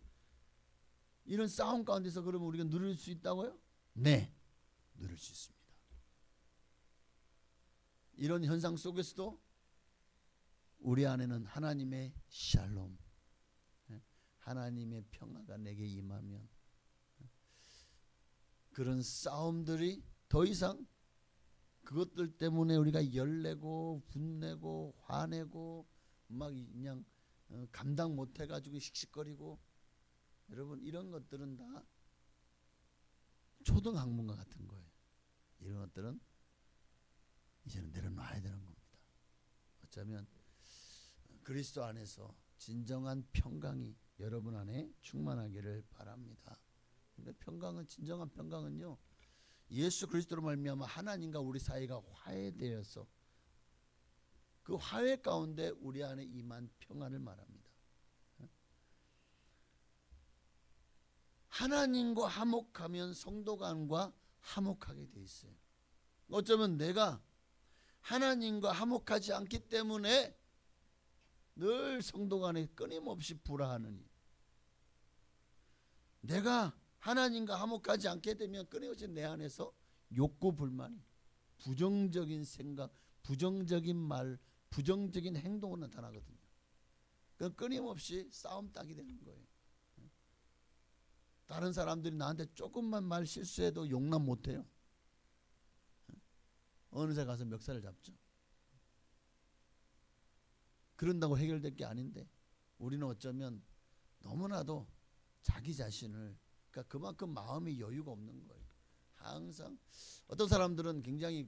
이런 싸움 가운데서 그러면 우리가 누릴 수 있다고요? 네, 누릴 수 있습니다. 이런 현상 속에서도 우리 안에는 하나님의 샬롬, 하나님의 평화가 내게 임하면 그런 싸움들이 더 이상 그것들 때문에 우리가 열내고 분내고 화내고 막 그냥 감당 못해가지고 씩씩거리고, 여러분 이런 것들은 다 초등학문과 같은 거예요. 이런 것들은 이제는 내려놔야 되는 겁니다. 어쩌면 그리스도 안에서 진정한 평강이 여러분 안에 충만하기를 바랍니다. 근데 평강은, 진정한 평강은요, 예수 그리스도로 말미암아 하나님과 우리 사이가 화해되어서 그 화해 가운데 우리 안에 임한 평안을 말합니다. 하나님과 화목하면 성도 간과 화목하게 돼 있어요. 어쩌면 내가 하나님과 화목하지 않기 때문에 늘 성도 간에 끊임없이 불화하느니, 내가 하나님과 화목하지 않게 되면 끊임없이 내 안에서 욕구 불만이, 부정적인 생각, 부정적인 말, 부정적인 행동으로 나타나거든요. 그 끊임없이 싸움 딱이 되는 거예요. 다른 사람들이 나한테 조금만 말 실수해도 용납 못해요. 어느새 가서 멱살을 잡죠. 그런다고 해결될 게 아닌데 우리는 어쩌면 너무나도 자기 자신을 그러니까 그만큼 마음이 여유가 없는 거예요. 항상 어떤 사람들은 굉장히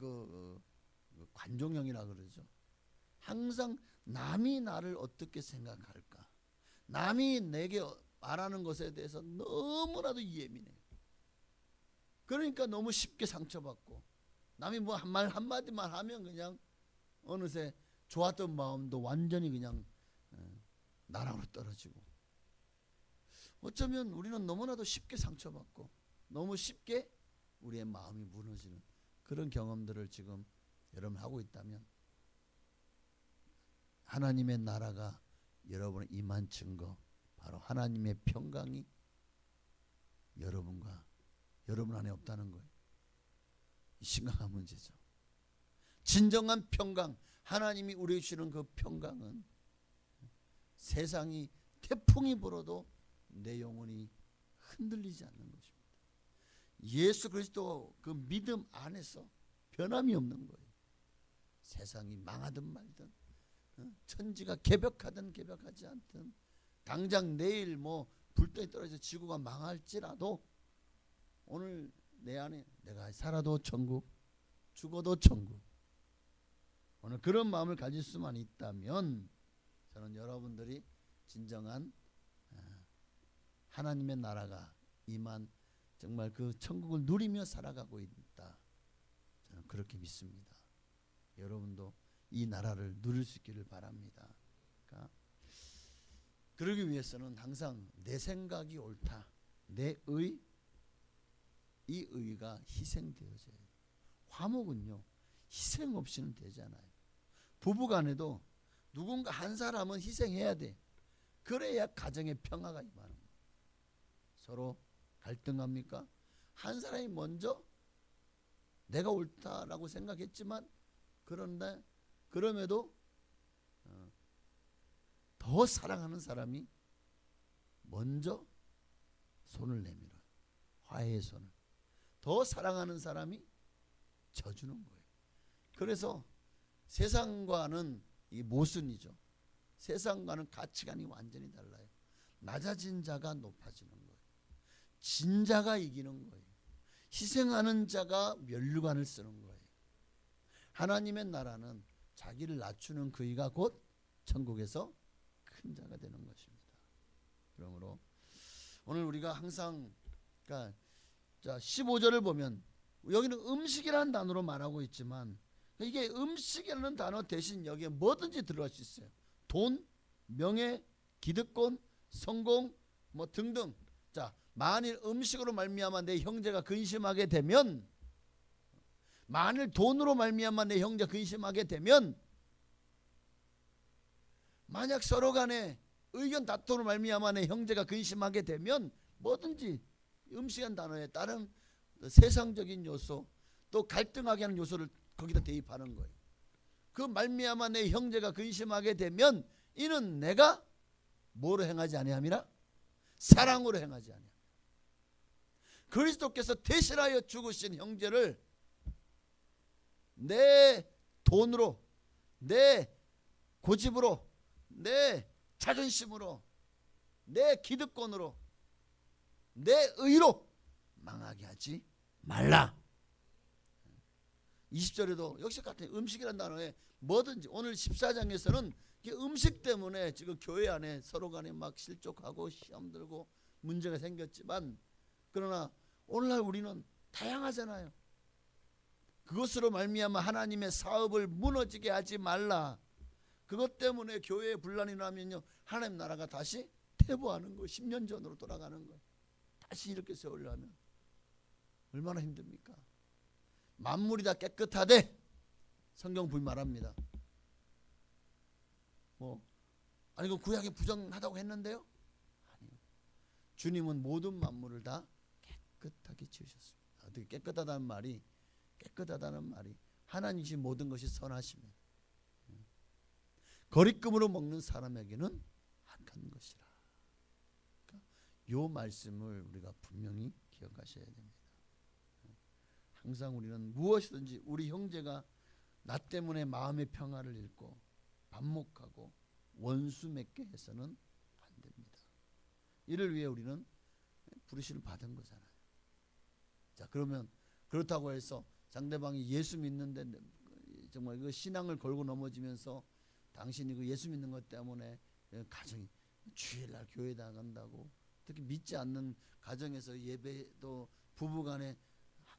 관종형이라 그러죠. 항상 남이 나를 어떻게 생각할까, 남이 내게 말하는 것에 대해서 너무나도 예민해요. 그러니까 너무 쉽게 상처받고, 남이 뭐 한 말 한마디만 하면 그냥 어느새 좋았던 마음도 완전히 그냥 나락으로 떨어지고, 어쩌면 우리는 너무나도 쉽게 상처받고 너무 쉽게 우리의 마음이 무너지는 그런 경험들을 지금 여러분 하고 있다면, 하나님의 나라가 여러분의 임한 증거, 바로 하나님의 평강이 여러분과 여러분 안에 없다는 거예요. 심각한 문제죠. 진정한 평강, 하나님이 우리에게 주시는 그 평강은 세상이 태풍이 불어도 내 영혼이 흔들리지 않는 것입니다. 예수 그리스도 그 믿음 안에서 변함이 없는 거예요. 세상이 망하든 말든, 천지가 개벽하든 개벽하지 않든, 당장 내일 뭐 불덩이 떨어져서 지구가 망할지라도 오늘 내 안에 내가 살아도 천국, 죽어도 천국, 오늘 그런 마음을 가질 수만 있다면 저는 여러분들이 진정한 하나님의 나라가 임한 정말 그 천국을 누리며 살아가고 있다, 저는 그렇게 믿습니다. 여러분도 이 나라를 누릴 수 있기를 바랍니다. 그러니까 그러기 위해서는 항상 내 생각이 옳다, 내 의, 이 의가 희생되어져야 돼요. 화목은요 희생 없이는 되잖아요. 부부간에도 누군가 한 사람은 희생해야 돼. 그래야 가정의 평화가 임하는 거예요. 서로 갈등합니까? 한 사람이 먼저 내가 옳다라고 생각했지만, 그런데 그럼에도 더 사랑하는 사람이 먼저 손을 내밀어요. 화해의 손을. 더 사랑하는 사람이 져주는 거예요. 그래서 세상과는 이 모순이죠. 세상과는 가치관이 완전히 달라요. 낮아진 자가 높아지는 거예요. 진 자가 이기는 거예요. 희생하는 자가 면류관을 쓰는 거예요. 하나님의 나라는 자기를 낮추는 그이가 곧 천국에서 큰 자가 되는 것입니다. 그러므로 오늘 우리가 항상, 그러니까 자 15절을 보면 여기는 음식이라는 단어로 말하고 있지만, 이게 음식이라는 단어 대신 여기에 뭐든지 들어갈 수 있어요. 돈, 명예, 기득권, 성공 뭐 등등. 자, 만일 음식으로 말미암아 내 형제가 근심하게 되면, 만일 돈으로 말미암아 내 형제가 근심하게 되면, 만약 서로 간에 의견 다툼으로 말미암아 내 형제가 근심하게 되면, 뭐든지 음식이라는 단어에 다른 세상적인 요소, 또 갈등하게 하는 요소를 거기다 대입하는 거예요. 그 말미암아 내 형제가 근심하게 되면 이는 내가 뭐로 행하지 아니함이라? 사랑으로 행하지 아니함. 그리스도께서 대신하여 죽으신 형제를 내 돈으로, 내 고집으로, 내 자존심으로, 내 기득권으로, 내 의로 망하게 하지 말라. 20절에도 역시 같은 음식이라는 단어에 뭐든지, 오늘 14장에서는 음식 때문에 지금 교회 안에 서로 간에 막 실족하고 시험 들고 문제가 생겼지만, 그러나 오늘날 우리는 다양하잖아요. 그것으로 말미암아 하나님의 사업을 무너지게 하지 말라. 그것 때문에 교회에 분란이 나면요, 하나님 나라가 다시 퇴보하는 거, 10년 전으로 돌아가는 거, 다시 이렇게 세우려면 얼마나 힘듭니까? 만물이 다 깨끗하되, 성경 분명히 말합니다. 아니 그 구약에 부정하다고 했는데요? 아니요. 주님은 모든 만물을 다 깨끗하게 지으셨습니다. 어떻게 깨끗하다는 말이 하나님이신 모든 것이 선하시면 거리금으로 먹는 사람에게는 악한 것이라. 그러니까 요 말씀을 우리가 분명히 기억하셔야 됩니다. 항상 우리는 무엇이든지 우리 형제가 나 때문에 마음의 평화를 잃고 반목하고 원수 맺게 해서는 안 됩니다. 이를 위해 우리는 부르심을 받은 거잖아요. 자, 그러면 그렇다고 해서 상대방이 예수 믿는데 정말 그 신앙을 걸고 넘어지면서 당신이 그 예수 믿는 것 때문에 가정이 주일날 교회 나간다고, 특히 믿지 않는 가정에서 예배도 부부간에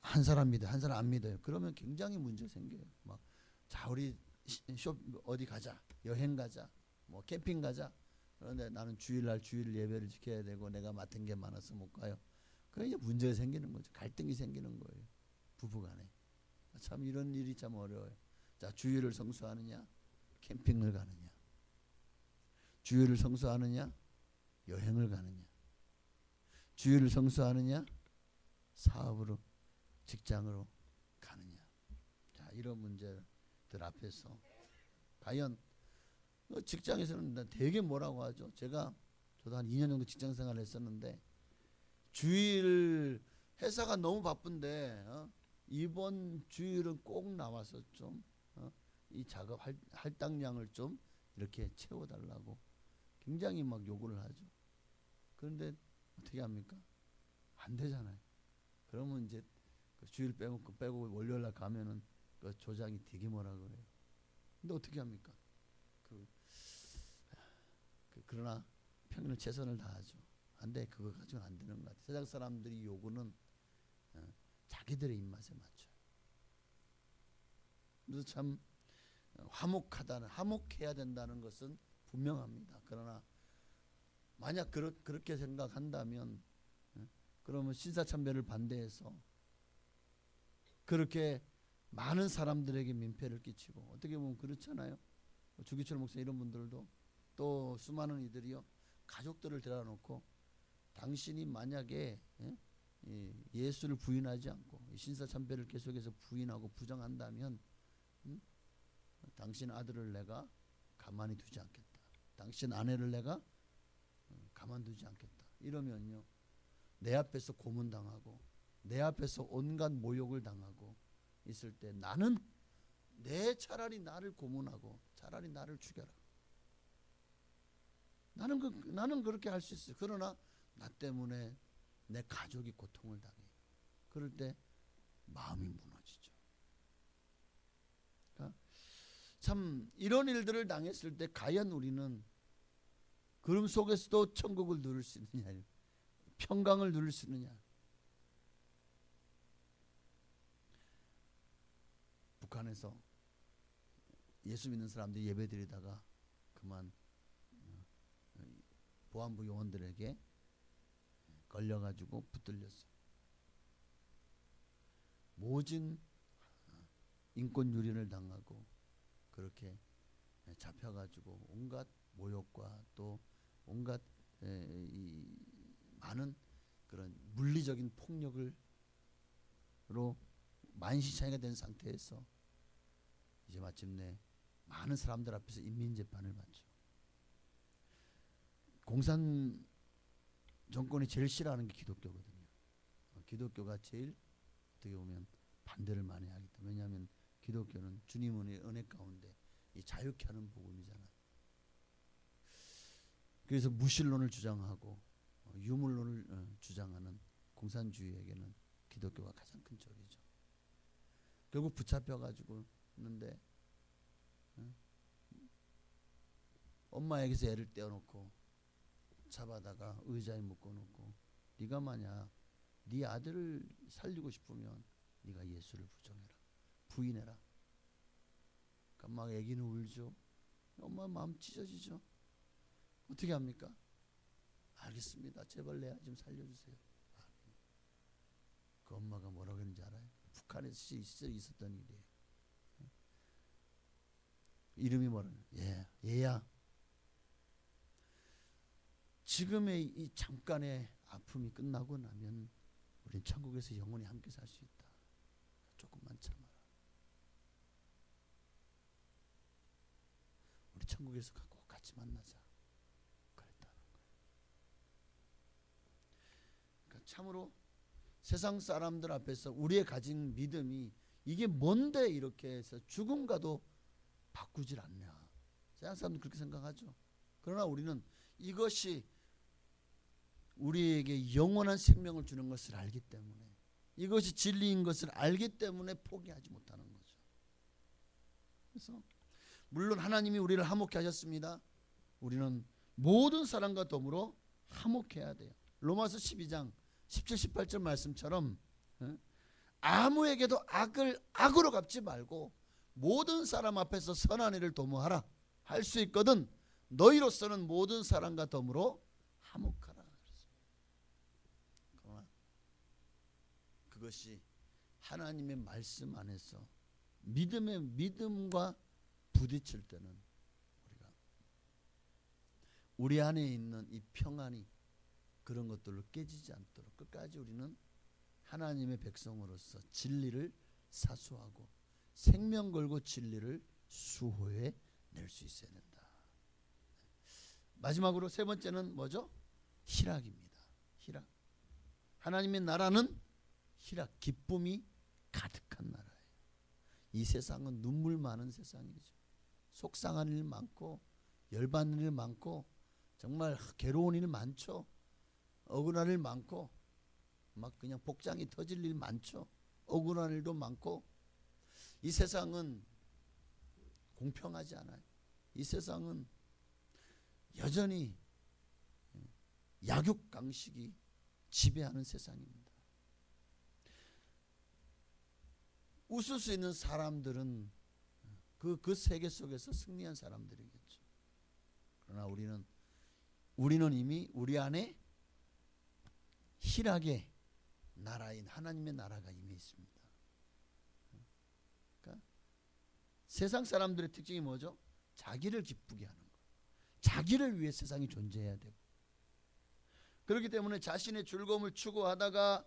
한 사람 믿어요, 한 사람 안 믿어요. 그러면 굉장히 문제 생겨요. 막 자, 우리 어디 가자, 여행 가자, 뭐 캠핑 가자. 그런데 나는 주일날 주일 예배를 지켜야 되고 내가 맡은 게 많아서 못 가요. 그게 이제 문제가 생기는 거죠. 갈등이 생기는 거예요, 부부간에. 참 이런 일이 참 어려워요. 자, 주일을 성수하느냐, 캠핑을 가느냐, 주일을 성수하느냐, 여행을 가느냐, 주일을 성수하느냐, 사업으로, 직장으로 가느냐. 자, 이런 문제들 앞에서 과연 직장에서는 되게 뭐라고 하죠. 저도 한 2년 정도 직장 생활을 했었는데, 주일 회사가 너무 바쁜데 이번 주일은 꼭 나와서 좀 이 작업 할당량을 좀 이렇게 채워달라고 굉장히 막 요구를 하죠. 그런데 어떻게 합니까? 안 되잖아요. 그러면 이제 그 주일 빼고 월요일날 가면은 그 조장이 되게 뭐라 그래요. 근데 어떻게 합니까? 그러나 평일은 최선을 다하죠. 안돼, 그거 가지고는 안 되는 것 같아요. 세상 사람들이 요구는 자기들의 입맛에 맞춰요. 그래서 참 화목해야 된다는 것은 분명합니다. 그러나 만약 그렇게 생각한다면, 그러면 신사참배를 반대해서 그렇게 많은 사람들에게 민폐를 끼치고, 어떻게 보면 그렇잖아요. 주기철 목사 이런 분들도 또 수많은 이들이요, 가족들을 데려놓고 당신이 만약에 예수를 부인하지 않고 신사참배를 계속해서 부인하고 부정한다면 당신 아들을 내가 가만히 두지 않겠다, 당신 아내를 내가 가만두지 않겠다. 이러면요, 내 앞에서 고문당하고 내 앞에서 온갖 모욕을 당하고 있을 때 나는 차라리 나를 고문하고 차라리 나를 죽여라. 나는 그렇게 할 수 있어요. 그러나 나 때문에 내 가족이 고통을 당해. 그럴 때 마음이 무너지죠. 그러니까 참 이런 일들을 당했을 때 과연 우리는 그름 속에서도 천국을 누릴 수 있느냐, 평강을 누릴 수 있느냐. 북한에서 예수 믿는 사람들이 예배드리다가 그만 보안부 요원들에게 걸려가지고 붙들렸어요. 모진 인권 유린을 당하고 그렇게 잡혀가지고 온갖 모욕과 또 온갖 이 많은 그런 물리적인 폭력으로 만시창이가 된 상태에서 이제 마침내 많은 사람들 앞에서 인민재판을 받죠. 공산 정권이 제일 싫어하는 게 기독교거든요. 기독교가 제일 어떻게 보면 반대를 많이 하기 때문에, 왜냐하면 기독교는 주님의 은혜 가운데 이 자유케 하는 복음이잖아요. 그래서 무신론을 주장하고 유물론을 주장하는 공산주의에게는 기독교가 가장 큰 적이죠. 결국 붙잡혀가지고 있는데 엄마에게서 애를 떼어놓고 잡아다가 의자에 묶어놓고, 네가 만약 네 아들을 살리고 싶으면 네가 예수를 부인해라. 그러니까 막 애기는 울죠. 엄마 마음 찢어지죠. 어떻게 합니까? 알겠습니다. 제발 내 아들 좀 살려주세요. 그 엄마가 뭐라고 했는지 알아요? 북한에서 시절에 있었던 일이에요. 이름이 뭐라냐? 얘야. 지금의 이 잠깐의 아픔이 끝나고 나면 우린 천국에서 영원히 함께 살 수 있다. 조금만 참아라. 우리 천국에서 꼭 같이 만나자. 그랬다는 거예요. 그러니까 참으로 세상 사람들 앞에서 우리의 가진 믿음이 이게 뭔데 이렇게 해서 죽음과도 바꾸질 않냐. 세상 사람들 그렇게 생각하죠. 그러나 우리는 이것이 우리에게 영원한 생명을 주는 것을 알기 때문에, 이것이 진리인 것을 알기 때문에 포기하지 못하는 거죠. 그래서 물론 하나님이 우리를 화목케 하셨습니다. 우리는 모든 사람과 더불어 화목해야 돼요. 로마서 12장 17, 18절 말씀처럼 아무에게도 악을 악으로 갚지 말고 모든 사람 앞에서 선한 일을 도모하라. 할 수 있거든 너희로서는 모든 사람과 더불어 화목하라. 그러나 그것이 하나님의 말씀 안에서 믿음과 부딪힐 때는 우리 안에 있는 이 평안이 그런 것들로 깨지지 않도록 끝까지 우리는 하나님의 백성으로서 진리를 사수하고 생명 걸고 진리를 수호해 낼 수 있어야 된다. 마지막으로 세 번째는 뭐죠? 희락입니다. 희락. 하나님의 나라는 희락, 기쁨이 가득한 나라예요. 이 세상은 눈물 많은 세상이죠. 속상한 일 많고 열받는 일 많고 정말 괴로운 일 많죠. 억울한 일 많고 막 그냥 복장이 터질 일 많죠. 억울한 일도 많고 이 세상은 공평하지 않아요. 이 세상은 여전히 약육강식이 지배하는 세상입니다. 웃을 수 있는 사람들은 그 세계 속에서 승리한 사람들이겠죠. 그러나 우리는 이미 우리 안에 희락의 나라인 하나님의 나라가 이미 있습니다. 그러니까 세상 사람들의 특징이 뭐죠? 자기를 기쁘게 하는 거. 자기를 위해 세상이 존재해야 되고, 그렇기 때문에 자신의 즐거움을 추구하다가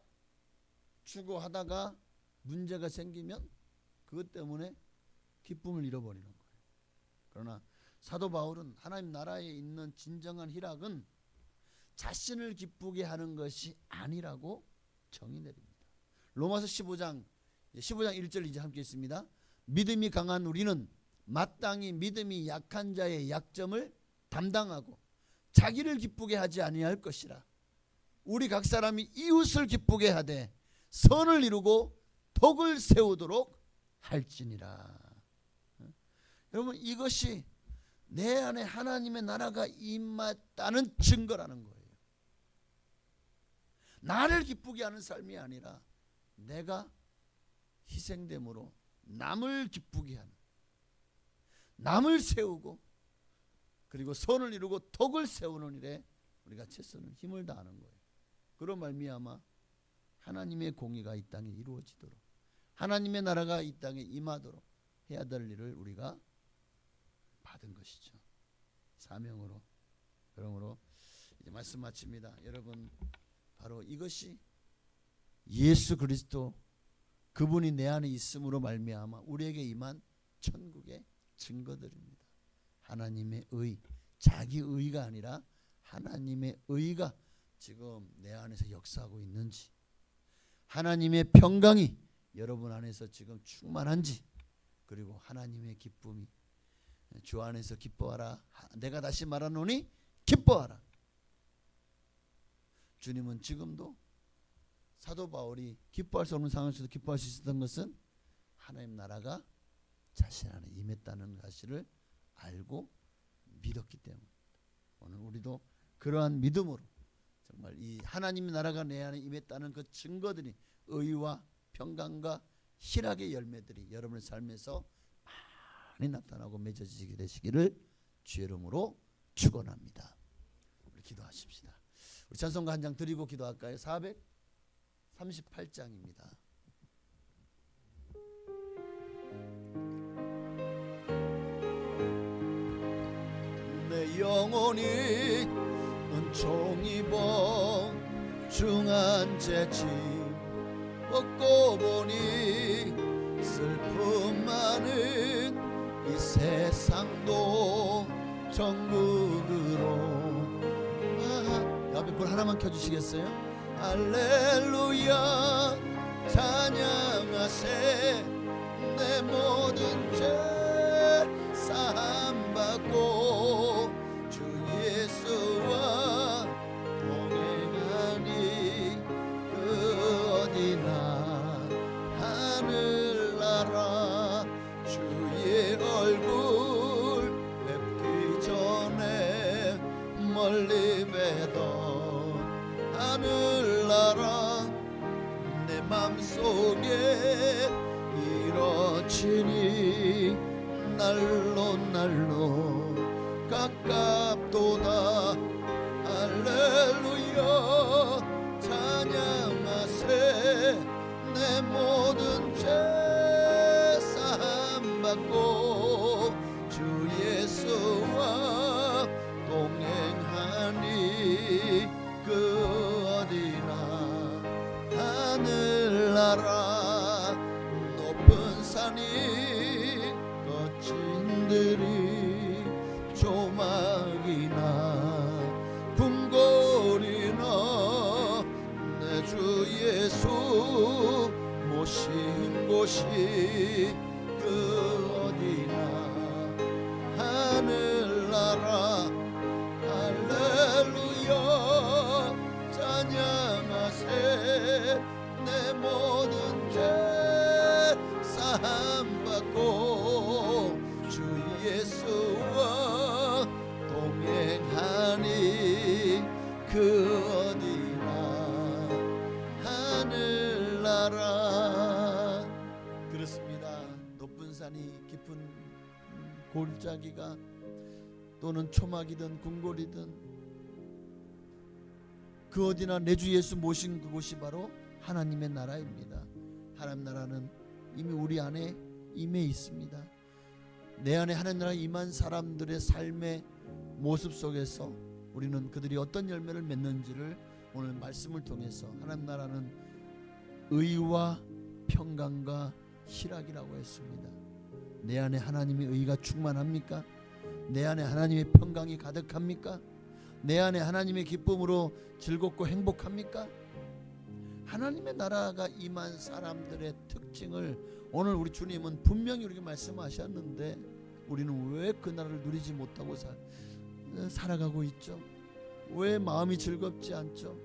문제가 생기면 그것 때문에 기쁨을 잃어버리는 거예요. 그러나 사도 바울은 하나님 나라에 있는 진정한 희락은 자신을 기쁘게 하는 것이 아니라고 정의 내립니다. 로마서 15장 1절 이제 함께 있습니다. 믿음이 강한 우리는 마땅히 믿음이 약한 자의 약점을 담당하고 자기를 기쁘게 하지 아니할 것이라. 우리 각 사람이 이웃을 기쁘게 하되 선을 이루고 덕을 세우도록 할지니라. 여러분, 이것이 내 안에 하나님의 나라가 임했다는 증거라는 거예요. 나를 기쁘게 하는 삶이 아니라 내가 희생됨으로 남을 기쁘게 하는, 남을 세우고 그리고 선을 이루고 덕을 세우는 일에 우리가 최선을 힘을 다하는 거예요. 그런 말미암아 하나님의 공의가 이 땅에 이루어지도록, 하나님의 나라가 이 땅에 임하도록 해야 될 일을 우리가 받은 것이죠. 사명으로. 그러므로 이제 말씀 마칩니다. 여러분, 바로 이것이 예수 그리스도 그분이 내 안에 있음으로 말미암아 우리에게 임한 천국의 증거들입니다. 하나님의 의, 자기 의가 아니라 하나님의 의가 지금 내 안에서 역사하고 있는지, 하나님의 평강이 여러분 안에서 지금 충만한지, 그리고 하나님의 기쁨이 주 안에서 기뻐하라. 내가 다시 말하노니 기뻐하라. 주님은 지금도 사도 바울이 기뻐할 수 없는 상황에서도 기뻐할 수 있었던 것은 하나님 나라가 자신 안에 임했다는 사실을 알고 믿었기 때문입니다. 오늘 우리도 그러한 믿음으로 정말 이 하나님의 나라가 내 안에 임했다는 그 증거들이, 의와 평강과 희락의 열매들이 여러분의 삶에서 많이 나타나고 맺어지게 되시기를 주의 이름으로 축원합니다. 우리 기도하십시다. 우리 찬송가 한 장 드리고 기도할까요? 438장입니다. 내 영혼이 은총 입어 중한 죄짐 얻고 보니 슬픔 많은 이 세상도 천국으로. 옆에 불 하나만 켜주시겠어요? 할렐루야 찬양하세. 내 모든 죄 사함받고 주 예수와 동행하 맘속에 이뤄지니 날로 날로 가깝도다. 할렐루야 찬양하세. 내 모든 죄 사함받고 주 예수와 동행하니 그 어디나 하늘나라 높은 산이 거친 들이 조막이나 궁궐이나 내 주 예수 모신 곳이 그 어디나 하늘나라. 할렐루야 찬양하세. 내 모든 죄 사함받고 주 예수와 동행하니 그 어디나 하늘나라. 그렇습니다. 높은 산이 깊은 골짜기가 또는 초막이든 궁궐이든 그 어디나 내 주 예수 모신 그곳이 바로 하나님의 나라입니다. 하나님 나라는 이미 우리 안에 임해 있습니다. 내 안에 하나님 나라 임한 사람들의 삶의 모습 속에서 우리는 그들이 어떤 열매를 맺는지를 오늘 말씀을 통해서, 하나님 나라는 의와 평강과 희락이라고 했습니다. 내 안에 하나님의 의가 충만합니까? 내 안에 하나님의 평강이 가득합니까? 내 안에 하나님의 기쁨으로 즐겁고 행복합니까? 하나님의 나라가 임한 사람들의 특징을 오늘 우리 주님은 분명히 우리에게 말씀하셨는데 우리는 왜 그 나라를 누리지 못하고 살아가고 있죠? 왜 마음이 즐겁지 않죠?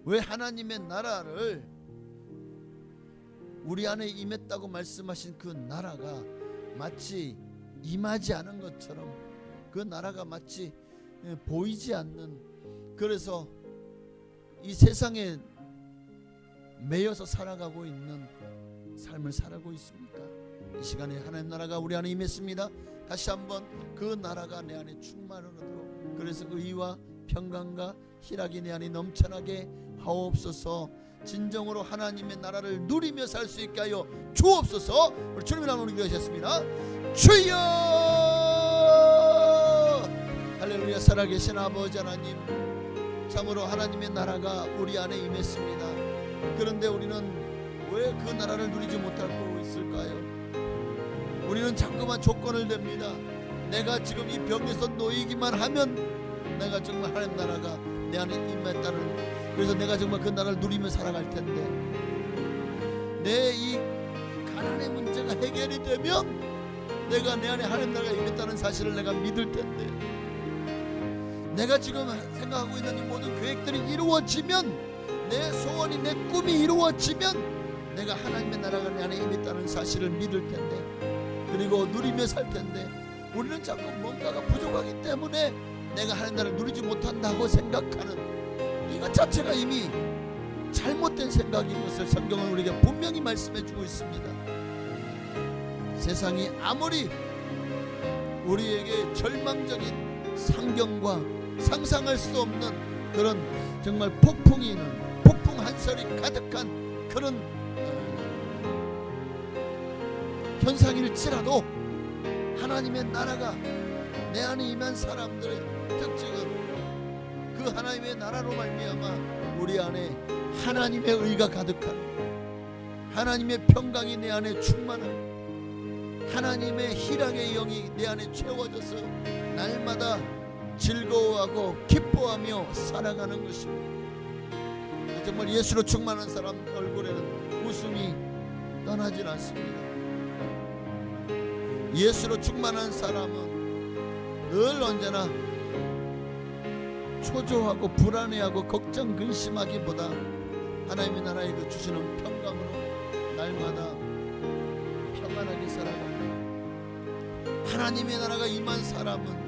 왜 하나님의 나라를, 우리 안에 임했다고 말씀하신 그 나라가 마치 임하지 않은 것처럼, 그 나라가 마치 보이지 않는, 그래서 이 세상에 매여서 살아가고 있는 삶을 살아가고 있습니까? 이 시간에 하나님 나라가 우리 안에 임했습니다. 다시 한번 그 나라가 내 안에 충만하도록, 그래서 의와 평강과 희락이 내 안에 넘쳐나게 하옵소서. 진정으로 하나님의 나라를 누리며 살 수 있게 하여 주옵소서. 우리 주님의 나ම으로 기도하셨습니다. 주여! 할렐루야. 살아계신 아버지 하나님, 참으로 하나님의 나라가 우리 안에 임했습니다. 그런데 우리는 왜 그 나라를 누리지 못하고 있을까요? 우리는 자꾸만 조건을 댑니다. 내가 지금 이 병에서 놓이기만 하면 내가 정말 하나님 나라가 내 안에 임했다는, 그래서 내가 정말 그 나라를 누리며 살아갈 텐데, 내 이 가난의 문제가 해결이 되면 내가 내 안에 하나님 나라가 임했다는 사실을 내가 믿을 텐데, 내가 지금 생각하고 있는 이 모든 계획들이 이루어지면, 내 소원이, 내 꿈이 이루어지면 내가 하나님의 나라가 내 안에 임했다는 사실을 믿을 텐데, 그리고 누리며 살 텐데, 우리는 자꾸 뭔가가 부족하기 때문에 내가 하나님 나라를 누리지 못한다고 생각하는 이것 자체가 이미 잘못된 생각인 것을 성경은 우리에게 분명히 말씀해주고 있습니다. 세상이 아무리 우리에게 절망적인 상경과 상상할 수 없는 그런 정말 폭풍이 있는, 폭풍 한설이 가득한 그런 현상일지라도 하나님의 나라가 내 안에 임한 사람들의 특징은 그 하나님의 나라로 말미암아 우리 안에 하나님의 의가 가득한, 하나님의 평강이 내 안에 충만한, 하나님의 희락의 영이 내 안에 채워져서 날마다 즐거워하고 기뻐하며 살아가는 것입니다. 정말 예수로 충만한 사람 얼굴에는 웃음이 떠나질 않습니다. 예수로 충만한 사람은 늘 언제나 초조하고 불안해하고 걱정 근심하기보다 하나님의 나라에 그 주시는 평강으로 날마다 평안하게 살아갑니다. 하나님의 나라가 임한 사람은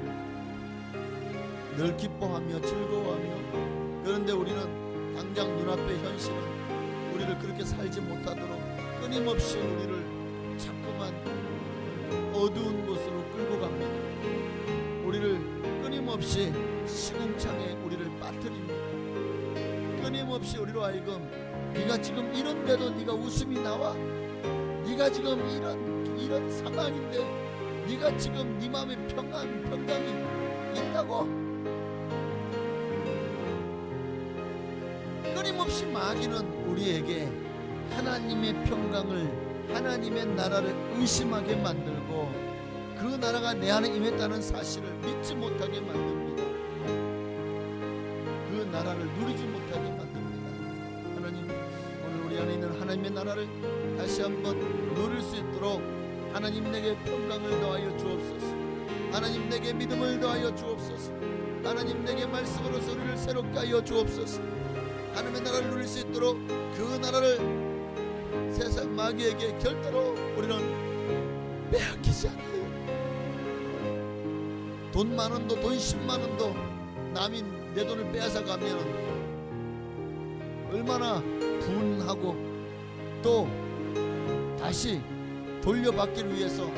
늘 기뻐하며 즐거워하며, 그런데 우리는 당장 눈앞의 현실은 우리를 그렇게 살지 못하도록 끊임없이 우리를 자꾸만 어두운 곳으로 끌고 갑니다. 우리를 끊임없이 시궁창에 우리를 빠뜨립니다. 끊임없이 우리로 하여금 네가 지금 이런데도 네가 웃음이 나와? 네가 지금 이런 상황인데 네가 지금 네 마음에 평강이 있다고? 끊임없이 마귀는 우리에게 하나님의 평강을, 하나님의 나라를 의심하게 만들고 그 나라가 내 안에 임했다는 사실을 믿지 못하게 만듭니다. 그 나라를 누리지 못하게 만듭니다. 하나님, 오늘 우리 안에 있는 하나님의 나라를 다시 한번 누릴 수 있도록 하나님 내게 평강을 더하여 주옵소서. 하나님 내게 믿음을 더하여 주옵소서. 하나님 내게 말씀으로서 우리를 새롭게 하여 주옵소서. 하나님의 나라를 누릴 수 있도록 그 나라를 세상 마귀에게 절대로 우리는 빼앗기지 않아요. 돈 만원도 돈 10만원도 남이 내 돈을 빼앗아 가면 얼마나 분하고 또 다시 돌려받기를 위해서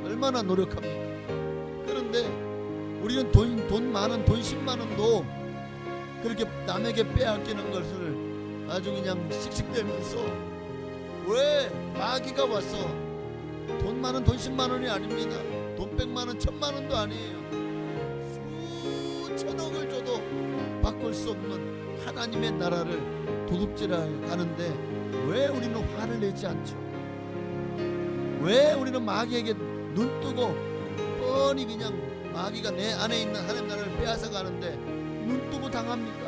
얼마나 노력합니까? 그런데 우리는 돈 많은 돈 10만원도 그렇게 남에게 빼앗기는 것을 아주 그냥 씩씩대면서, 왜 마귀가 와서 돈 많은 돈 10만원이 아닙니다. 돈 100만원 1000만원도 아니에요. 수천억을 줘도 바꿀 수 없는 하나님의 나라를 도둑질해 가는데 왜 우리는 화를 내지 않죠? 왜 우리는 마귀에게 눈뜨고 뻔히 그냥 마귀가 내 안에 있는 하나님 나라를 빼앗아 가는데 눈뜨고 당합니까?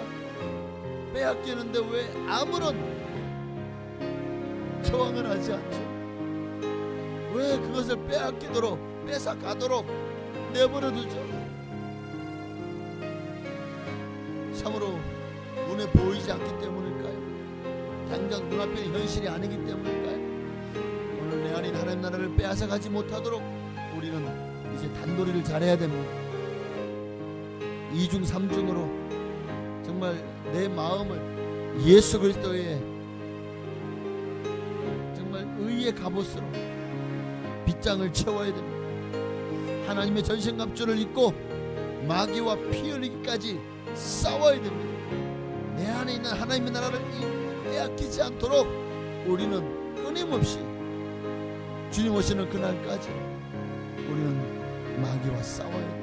빼앗기는데 왜 아무런 저항을 하지 않죠? 왜 그것을 빼앗기도록 뺏어 가도록 내버려 두죠? 참으로 눈에 보이지 않기 때문일까요? 당장 눈앞에 현실이 아니기 때문일까요? 오늘 내 안에 있는 하나님 나라를 빼앗아 가지 못하도록 우리는 이제 단도리를 잘해야 됩니다. 2중 3중으로 정말 내 마음을 예수 그리스도의 정말 의의 갑옷으로 빗장을 채워야 됩니다. 하나님의 전신갑주를 입고 마귀와 피 흘리기까지 싸워야 됩니다. 내 안에 있는 하나님의 나라를 빼앗기지 않도록 우리는 끊임없이 주님 오시는 그날까지 우리는 마귀와 싸워야 됩니다.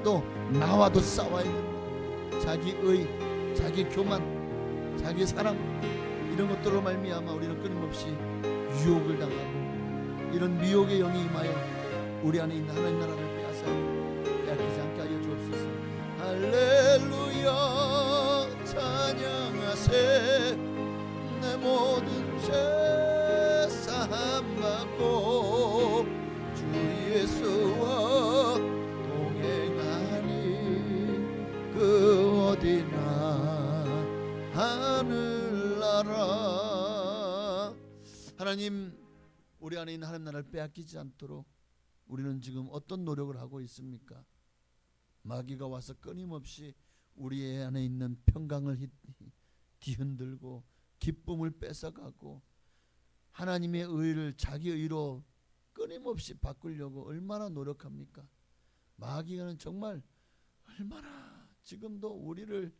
또 나와도 싸워야 됩니다. 자기 의, 자기 교만, 자기 사랑 이런 것들로 말미암아 우리는 끊임없이 유혹을 당하고 이런 미혹의 영이 임하여 우리 안에 있는 하나님 나라를 빼앗기지 않게 하여 주옵소서. 할렐루야 찬양하세. 내 모든 죄 사함받고 주 예수와 동행하니 그 어디나 하늘나라. 하나님, 우리 안에 있는 하나님 나라를 빼앗기지 않도록 우리는 지금 어떤 노력을 하고 있습니까? 마귀가 와서 끊임없이 우리 안에 있는 평강을 뒤흔들고 기쁨을 뺏어가고 하나님의 의를 자기 의로 끊임없이 바꾸려고 얼마나 노력합니까? 마귀는 정말 얼마나 지금도 우리를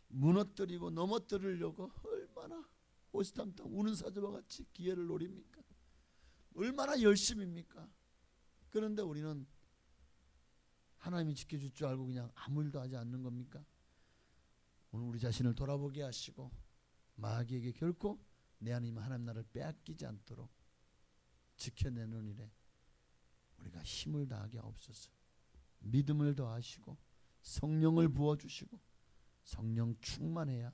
무너뜨리고 넘어뜨리려고 얼마나 호시탐탐 우는 사자와 같이 기회를 노립니까? 얼마나 열심입니까? 그런데 우리는 하나님이 지켜줄 줄 알고 그냥 아무 일도 하지 않는 겁니까? 오늘 우리 자신을 돌아보게 하시고 마귀에게 결코 내 안에 있는 하나님 나라를 빼앗기지 않도록 지켜내는 일에 우리가 힘을 다하게 하옵소서. 믿음을 더하시고 성령을 부어주시고 성령 충만해야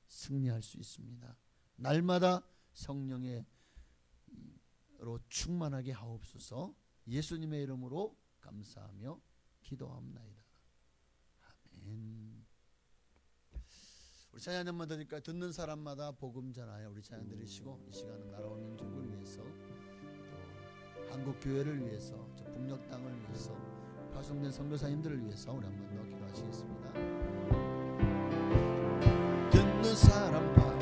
승리할 수 있습니다. 날마다 성령으로 충만하게 하옵소서. 예수님의 이름으로 감사하며 기도합나이다. 아멘. 우리 찬양 한번 드릴까요? 듣는 사람마다 복음 전하여 우리 찬양 드리시고 이 시간은 나라와 민족을 위해서 또 한국 교회를 위해서 저 북녘 땅을 위해서 파송된 선교사님들을 위해서 우리 한번 더 기도하시겠습니다. 듣는 사람과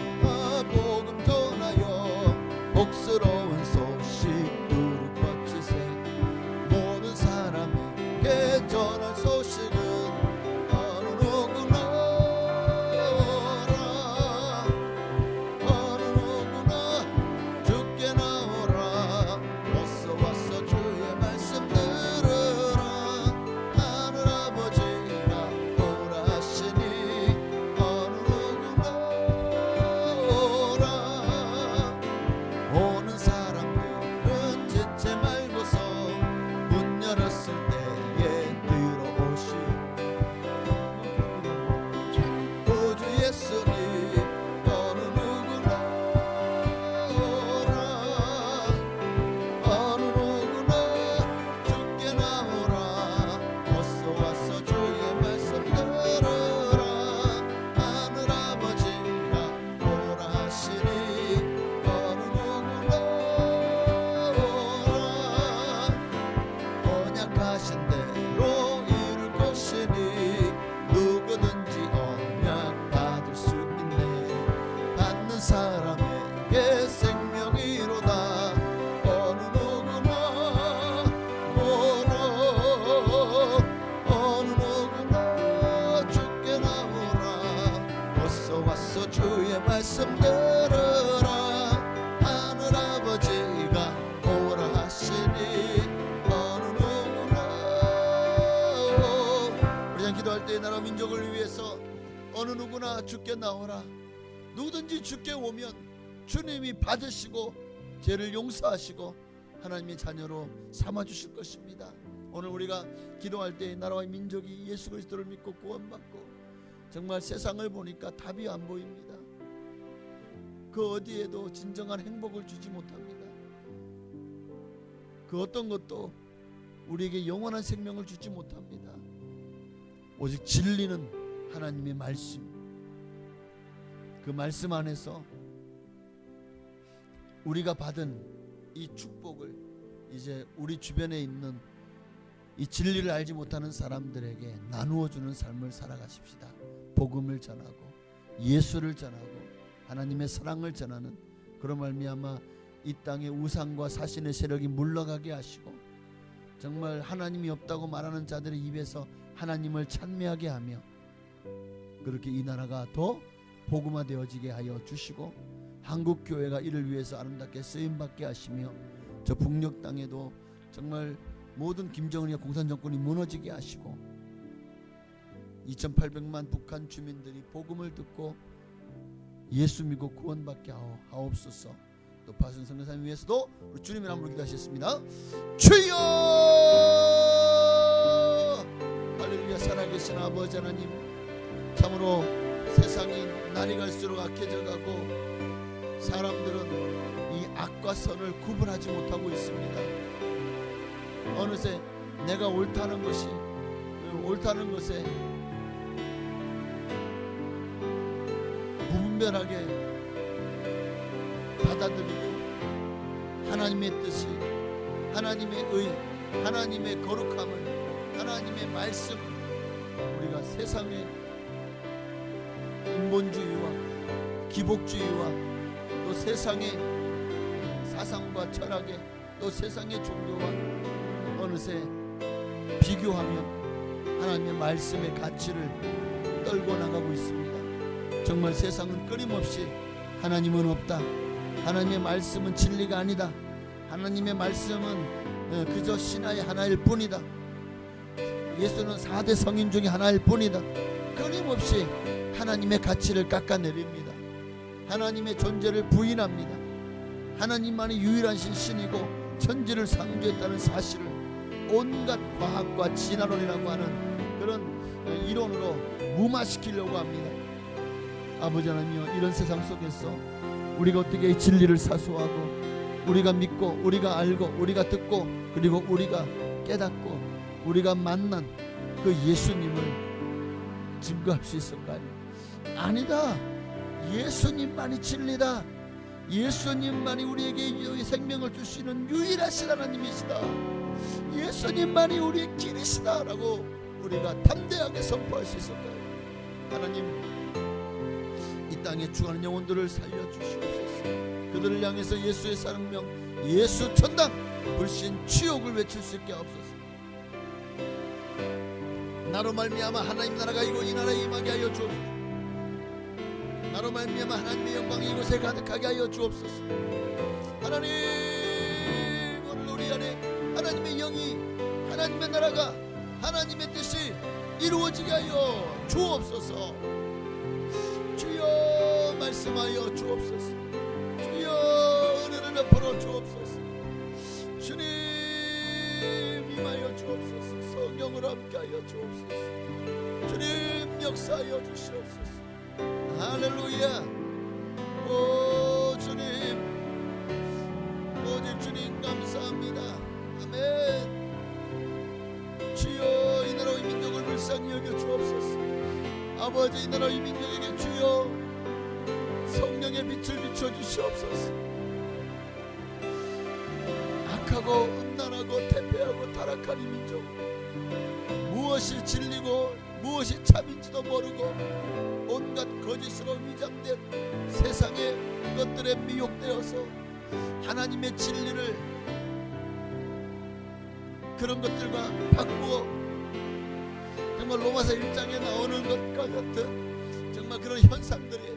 복음 전하여 복스러운 소식 두루 뻗치세. 모든 사람에게 전할 소식은 어느 누구나 주께 나오라. 어서 와서 주의 말씀 들으라. 하늘 아버지가 오라 하시니 어느 누구나 오라. 오는 사람들은 지체 말고서 문 열었을 때에 들어오시. 구주 예수님 어느 누구나 오라. 어느 누구나 주께 나오라. 어서 와서 주의 말씀 들으라. 하늘 아버지가 오라 하시니 어느 누구나 오라. 언약하신 대로 이룰 것이니 누구든지 언약 받을 수 있네. 받는 사람에게 생명이로다. 어느 누구나 오라. 어느 누구나 주께 나오라. 어서 와서 주의 말씀 들으라. 하늘 아버지가 오라 하시니 어느 누구나. 우리 참 기도할 때 나라 민족을 위해서 어느 누구나 주께 나오라. 누구든지 주께 오면 주님이 받으시고 죄를 용서하시고 하나님의 자녀로 삼아주실 것입니다. 오늘 우리가 기도할 때 나라와 민족이 예수 그리스도를 믿고 구원받고 정말 세상을 보니까 답이 안 보입니다. 그 어디에도 진정한 행복을 주지 못합니다. 그 어떤 것도 우리에게 영원한 생명을 주지 못합니다. 오직 진리는 하나님의 말씀, 그 말씀 안에서 우리가 받은 이 축복을 이제 우리 주변에 있는 이 진리를 알지 못하는 사람들에게 나누어 주는 삶을 살아가십시다. 복음을 전하고 예수를 전하고 하나님의 사랑을 전하는, 그런 말미암아 이 땅의 우상과 사신의 세력이 물러가게 하시고 정말 하나님이 없다고 말하는 자들의 입에서 하나님을 찬미하게 하며 그렇게 이 나라가 더 복음화되어지게 하여 주시고 한국교회가 이를 위해서 아름답게 쓰임받게 하시며 저 북녘 땅에도 정말 모든 김정은의 공산정권이 무너지게 하시고 2800만 북한 주민들이 복음을 듣고 예수 믿고 구원받게 하옵소서. 또 파순 선교사님 위해서도 우리 주님의 이름으로 기도하셨습니다. 주여! 할렐루야. 살아계신 아버지 하나님, 참으로 세상이 날이 갈수록 악해져 가고 사람들은 이 악과 선을 구분하지 못하고 있습니다. 어느새 내가 옳다는 것이 옳다는 것에 무분별하게 받아들이고 하나님의 뜻이, 하나님의 의, 하나님의 거룩함을, 하나님의 말씀, 우리가 세상의 인본주의와 기복주의와 또 세상의 사상과 철학에 또 세상의 종교와 어느새 비교하며 하나님의 말씀의 가치를 떨고 나가고 있습니다. 정말 세상은 끊임없이 하나님은 없다, 하나님의 말씀은 진리가 아니다, 하나님의 말씀은 그저 신화의 하나일 뿐이다, 예수는 4대 성인 중에 하나일 뿐이다, 끊임없이 하나님의 가치를 깎아내립니다. 하나님의 존재를 부인합니다. 하나님만이 유일한 신이고 천지를 창조했다는 사실을 온갖 과학과 진화론이라고 하는 그런 이론으로 무마시키려고 합니다. 아버지 하나님이여, 이런 세상 속에서 우리가 어떻게 이 진리를 사수하고 우리가 믿고 우리가 알고 우리가 듣고 그리고 우리가 깨닫고 우리가 만난 그 예수님을 증거할 수 있을까요? 아니다. 예수님만이 진리다. 예수님만이 우리에게 생명을 줄 수 있는 유일하신 하나님이시다. 예수님만이 우리의 길이시다 라고 우리가 담대하게 선포할 수 있을까요? 하나님, 이 땅에 죽어가는 영혼들을 살려주시옵소서. 그들을 향해서 예수의 사랑명, 예수 천당, 불신 치욕을 외칠 수 있게 하옵소서. 나로 말미암아 하나님 나라가 이곳 이 나라에 임하게 하여 주옵소서. 나로 말미암아 하나님의 영광이 이곳에 가득하게 하여 주옵소서. 하나님, 오늘 우리 안에 하나님의 영이, 하나님의 나라가, 하나님의 뜻이 이루어지게 하여 주옵소서. 주여 말씀하여 주옵소서. 주여 은혜를 베풀어 주옵소서. 주님 임하여 주옵소서. 성령으로 함께하여 주옵소서. 주님 역사하여 주시옵소서. 할렐루야. 오 주님, 오직 주님 감사합니다. 아멘. 주여 이 나라의 민족을 불쌍히 여겨 주옵소서. 아버지 이 나라의 민족에게 주여 성령의 빛을 비춰 주시옵소서. 악하고 음란하고 태폐하고 타락한 이 민족, 무엇이 진리고 무엇이 참인지도 모르고 온갖 거짓으로 위장된 세상의 것들에 미혹되어서 하나님의 진리를 그런 것들과 바꾸어 정말 로마서 1장에 나오는 것과 같은 정말 그런 현상들이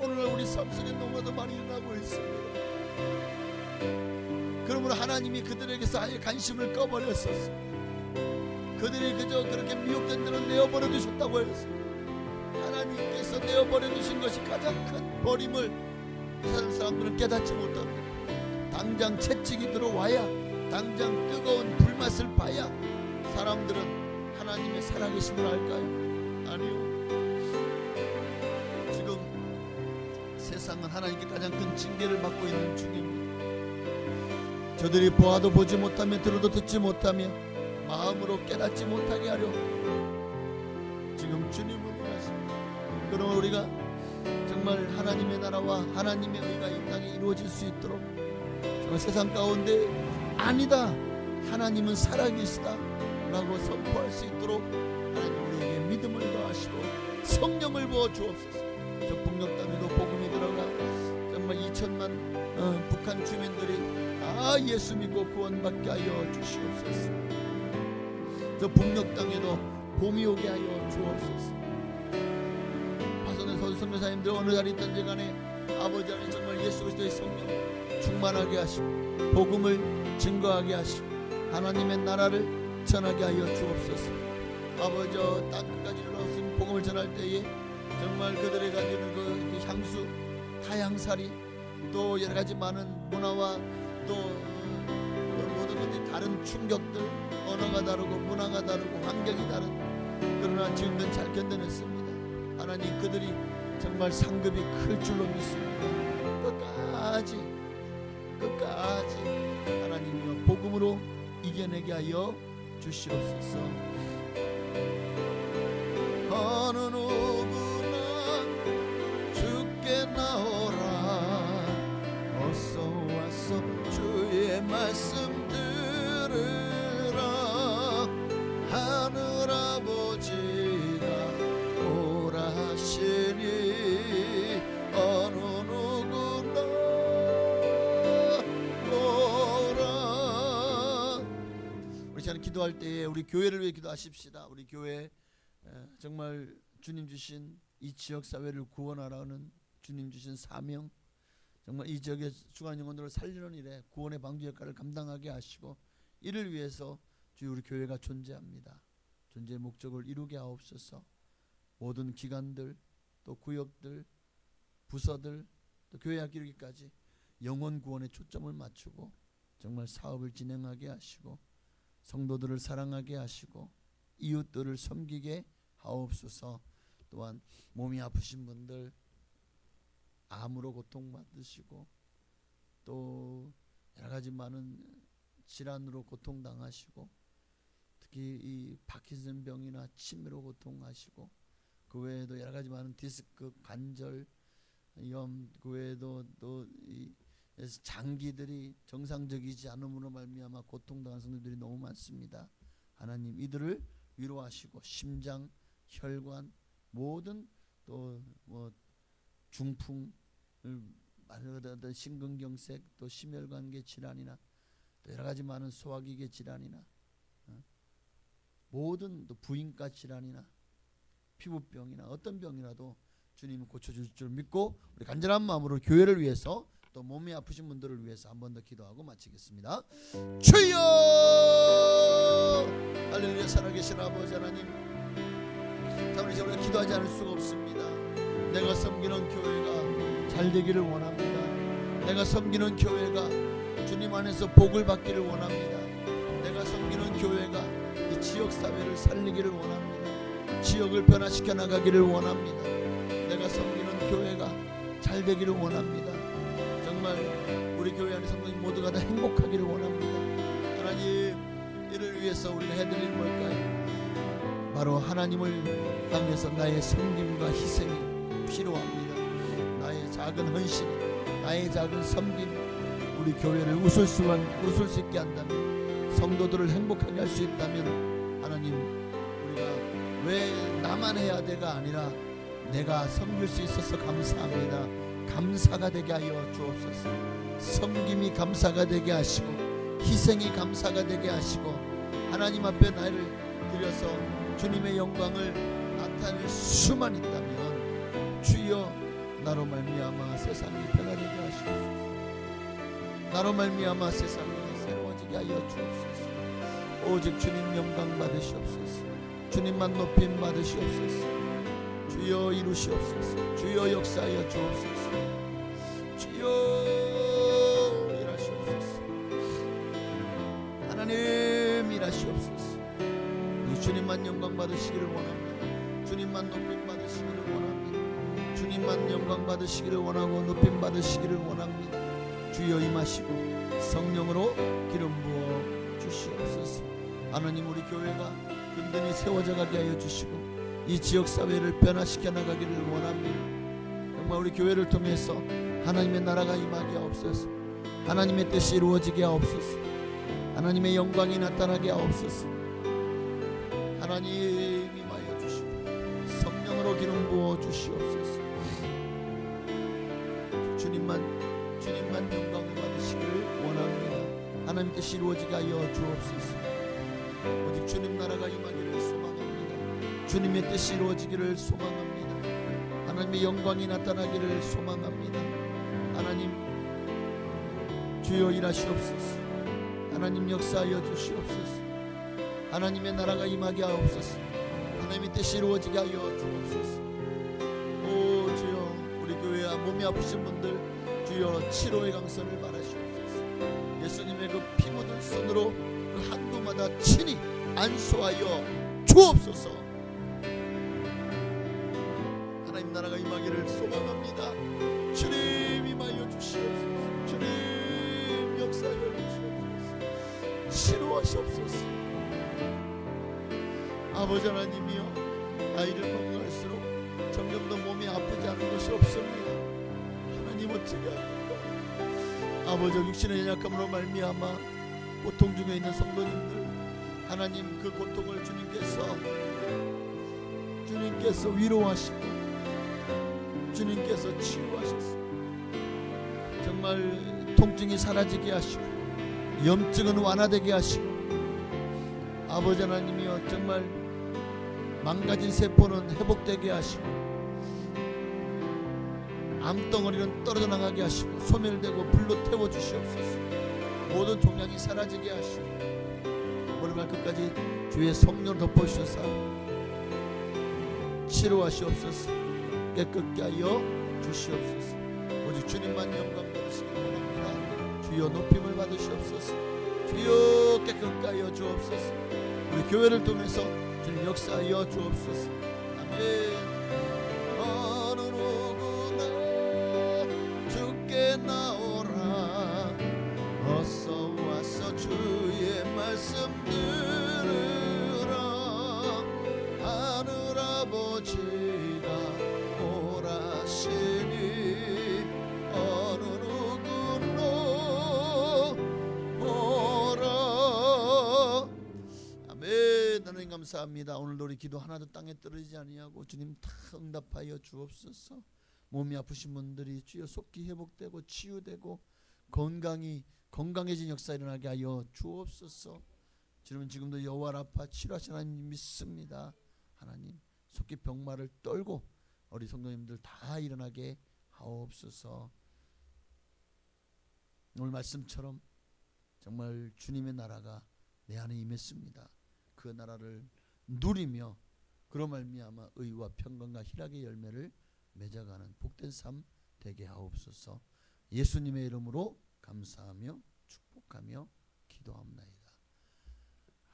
오늘날 우리 삶 속에 너무나도 많이 일어나고 있습니다. 그러므로 하나님이 그들에게서 아예 관심을 꺼버렸었습니다. 그들이 그저 그렇게 미혹된 대로 내어버려 두셨다고 했습니다. 하나님께서 내어버려 두신 것이 가장 큰 버림을 이 세상 사람들은 깨닫지 못합니다. 당장 채찍이 들어와야, 당장 뜨거운 불맛을 봐야 사람들은 하나님의 살아계심을 알까요? 아니요. 지금 세상은 하나님께 가장 큰 징계를 받고 있는 중입니다. 저들이 보아도 보지 못하며 들어도 듣지 못하며 마음으로 깨닫지 못하게 하려 지금 주님은 원하십니다. 그러면 우리가 정말 하나님의 나라와 하나님의 의가 이 땅에 이루어질 수 있도록 정말 세상 가운데 아니다, 하나님은 살아계시다 라고 선포할 수 있도록 하나님 우리에게 믿음을 더하시고 성령을 부어 주옵소서. 저 북녘 땅에도 복음이 들어가 정말 2천만 북한 주민들이 다 예수 믿고 구원받게 하여 주시옵소서. 저 북녘 땅에도 봄이 오게 하여 주옵소서. 파손의 선교사님들 어느 자리 있든지 간에 아버지 안에 정말 예수 그리스도의 성령 충만하게 하시고 복음을 증거하게 하시고 하나님의 나라를 전하게 하여 주옵소서. 아버지 땅 끝까지 일어나서 복음을 전할 때에 정말 그들이 가지는 그 향수, 타향살이, 또 여러 가지 많은 문화와 또 모든 것들이 다른 충격들, 언어가 다르고 문화가 다르고 환경이 다른, 그러나 지금은 잘 견뎌냈습니다. 하나님 그들이 정말 상급이 클 줄로 믿습니다. 끝까지 하나님이여 복음으로 이겨내게 하여 주시옵소서. 어느 누구나 주께 나오라, 어서 와서 주의 말씀 들으라. 하늘 아버지가 오라시니 어느 누구나 오라. 우리 저는 기도할 때에 우리 교회를 위해 기도하십시다. 우리 교회 정말 주님 주신 이 지역 사회를 구원하라는 주님 주신 사명, 정말 이 지역의 죽어가는 영혼들을 살리는 일에 구원의 방주 역할을 감당하게 하시고 이를 위해서 주여 우리 교회가 존재합니다. 존재의 목적을 이루게 하옵소서. 모든 기관들, 또 구역들, 부서들, 또 교회 학교 이루기까지 영혼 구원에 초점을 맞추고 정말 사업을 진행하게 하시고 성도들을 사랑하게 하시고 이웃들을 섬기게 하옵소서. 또한 몸이 아프신 분들, 암으로 고통받으시고 또 여러 가지 많은 질환으로 고통당하시고 특히 이 파킨슨 병이나 치매로 고통하시고 그 외에도 여러 가지 많은 디스크, 관절, 염, 그 외에도 또 이 장기들이 정상적이지 않음으로 말미암아 고통당하는 성도들이 너무 많습니다. 하나님 이들을 위로하시고 심장, 혈관, 모든 또 중풍을 말하던 심근경색, 또 심혈관계 질환이나 또 여러 가지 많은 소화기계 질환이나 모든 또 부인과 질환이나 피부병이나 어떤 병이라도 주님이 고쳐줄 줄 믿고 우리 간절한 마음으로 교회를 위해서 또 몸이 아프신 분들을 위해서 한 번 더 기도하고 마치겠습니다. 주여! 할렐루야. 살아계신 아버지 하나님, 자 우리 우리가 기도하지 않을 수가 없습니다. 내가 섬기는 교회가 잘 되기를 원합니다. 내가 섬기는 교회가 주님 안에서 복을 받기를 원합니다. 내가 섬기는 교회가 이 지역 사회를 살리기를 원합니다. 지역을 변화시켜 나가기를 원합니다. 내가 섬기는 교회가 잘 되기를 원합니다. 정말 우리 교회 안에 성도님 모두가 다 행복하기를 원합니다. 하나님, 이를 위해서 우리가 해야 될 일은 뭘까요? 바로 하나님을 향해서 나의 섬김과 희생이 필요합니다. 나의 작은 헌신, 나의 작은 섬김, 우리 교회를 웃을 수 있게 한다면, 성도들을 행복하게 할 수 있다면, 하나님, 우리가 왜 나만 해야 돼가 아니라 내가 섬길 수 있어서 감사합니다. 감사가 되게 하여 주옵소서. 섬김이 감사가 되게 하시고 희생이 감사가 되게 하시고 하나님 앞에 나를 드려서 주님의 영광을 나타낼 수만 있다면 주여, 나로 말미암아 세상이 변화되게 하시옵소서. 나로 말미암아 세상이 새로워지게 하여 주옵소서. 오직 주님 영광 받으시옵소서. 주님만 높임 받으시옵소서. 주여 이루시옵소서. 주여 역사하여 주옵소서. 주여 일하시옵소서. 하나님 일하시옵소서. 우리 주님만 영광 받으시기를 원합니다. 주님만 높임 받으시기를 원합니다. 주님만 영광 받으시기를 원하고 높임 받으시기를 원합니다. 주여 임하시고 성령으로 기름 부어 주시옵소서. 하나님, 우리 교회가 든든히 세워져 가게 하여 주시고 이 지역사회를 변화시켜 나가기를 원합니다. 정말 우리 교회를 통해서 하나님의 나라가 임하게 하옵소서. 하나님의 뜻이 이루어지게 하옵소서. 하나님의 영광이 나타나게 하옵소서. 하나님 임하여 주시고 성령으로 기름 부어 주시옵소서. 주님만 영광을 받으시기를 원합니다. 하나님 뜻이 이루어지게 하여 주옵소서. 오직 주님 나라가 임하기를 소망합니다. 주님의 뜻이 이루어지기를 소망합니다. 하나님의 영광이 나타나기를 소망합니다. 하나님, 주여 일하시옵소서. 하나님 역사하여 주시옵소서. 하나님의 나라가 임하게 하옵소서. 하나님의 뜻이 이루어지게 하여 주옵소서. 오 주여, 우리 교회와 몸이 아프신 분들 주여 치료의 강선을 바라시옵소서. 예수님의 그 피 묻은 손으로 그 한 구마다 친히 안수하여 주옵소서. 하나님 나라가 임하기를 소망합니다. 주님 임하여 주시옵소서. 주님 역사하여 주시옵소서. 치료하시옵소서. 아버지 하나님이여, 나이를 먹을수록 점점 더 몸이 아프지 않은 것이 없습니다. 하나님 어찌게 합니까? 아버지, 육신의 연약함으로 말미암아 고통 중에 있는 성도님들, 하나님 그 고통을 주님께서 위로하시고 주님께서 치유하셨습니다. 정말 통증이 사라지게 하시고 염증은 완화되게 하시고, 아버지 하나님이여, 정말 망가진 세포는 회복되게 하시고 암덩어리는 떨어져 나가게 하시고 소멸되고 불로 태워주시옵소서. 모든 종양이 사라지게 하시고 머리발 끝까지 주의 성령 덮어주셔서 치료하시옵소서. 깨끗게 하여 주시옵소서. 오직 주님만 영광 받으시기 원합니다. 주여 높임을 받으시옵소서. 주여 깨끗게 하여 주옵소서. 우리 교회를 통해서 주님 역사하여 주옵소서. 아멘. 어느 누구나 주께 나오라. 어서 와서 주의 말씀 들으라. 하늘 아버지가 오라시니 어느 누구나 오라. 아멘. 하나님 감사합니다. 오늘도 우리 기도 하나도 땅에 떨어지지 아니하고 주님 다 응답하여 주옵소서. 몸이 아프신 분들이 주여 속히 회복되고 치유되고 건강해진 역사 일어나게 하여 주옵소서. 주님은 지금도 여호와 라파 치료하신 하나님 믿습니다. 하나님 속히 병마를 떨고 우리 성도님들 다 일어나게 하옵소서. 오늘 말씀처럼 정말 주님의 나라가 내 안에 임했습니다. 그 나라를 누리며 그로 말미암아 의와 평강과 희락의 열매를 맺어가는 복된 삶 되게 하옵소서. 예수님의 이름으로 감사하며 축복하며 기도합나이다.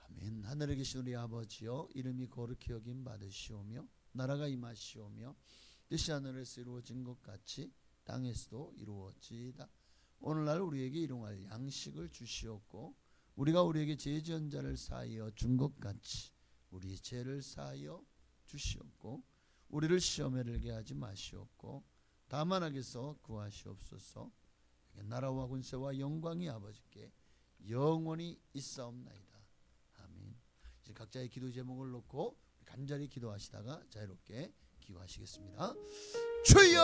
아멘. 하늘에 계신 우리 아버지여, 이름이 거룩히 여김 받으시오며 나라가 임하시오며 뜻이 하늘에서 이루어진 것 같이 땅에서도 이루어지이다. 오늘날 우리에게 일용할 양식을 주시옵고 우리가 우리에게 죄 지은 자를 사하여 준 것 같이 우리의 죄를 사하여 주시옵고 우리를 시험에 들게 하지 마시옵고 다만 악에서 구하시옵소서. 나라와 군세와 영광이 아버지께 영원히 있사옵나이다. 아멘. 이제 각자의 기도 제목을 놓고 간절히 기도하시다가 자유롭게 기도하시겠습니다. 주여!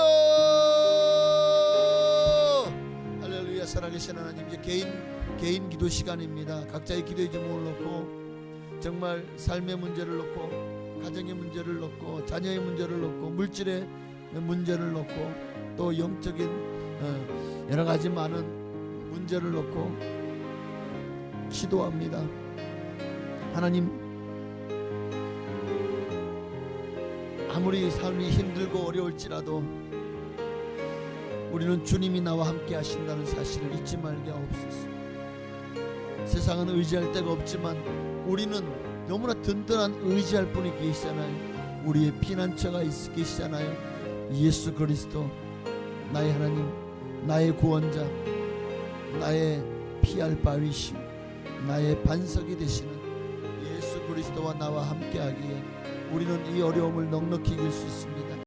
할렐루야. 살아계신 하나님, 이제 개인 기도 시간입니다. 각자의 기도의 제목을 놓고 정말 삶의 문제를 놓고 가정의 문제를 놓고 자녀의 문제를 놓고 물질의 문제를 놓고 또 영적인 여러 가지 많은 문제를 놓고 기도합니다. 하나님, 아무리 삶이 힘들고 어려울지라도 우리는 주님이 나와 함께 하신다는 사실을 잊지 말게 하옵소서. 세상은 의지할 데가 없지만 우리는 너무나 든든한 의지할 분이 계시잖아요. 우리의 피난처가 계시잖아요. 예수 그리스도, 나의 하나님, 나의 구원자, 나의 피할 바위시오, 나의 반석이 되시는 예수 그리스도와 나와 함께하기에 우리는 이 어려움을 넉넉히 이길 수 있습니다.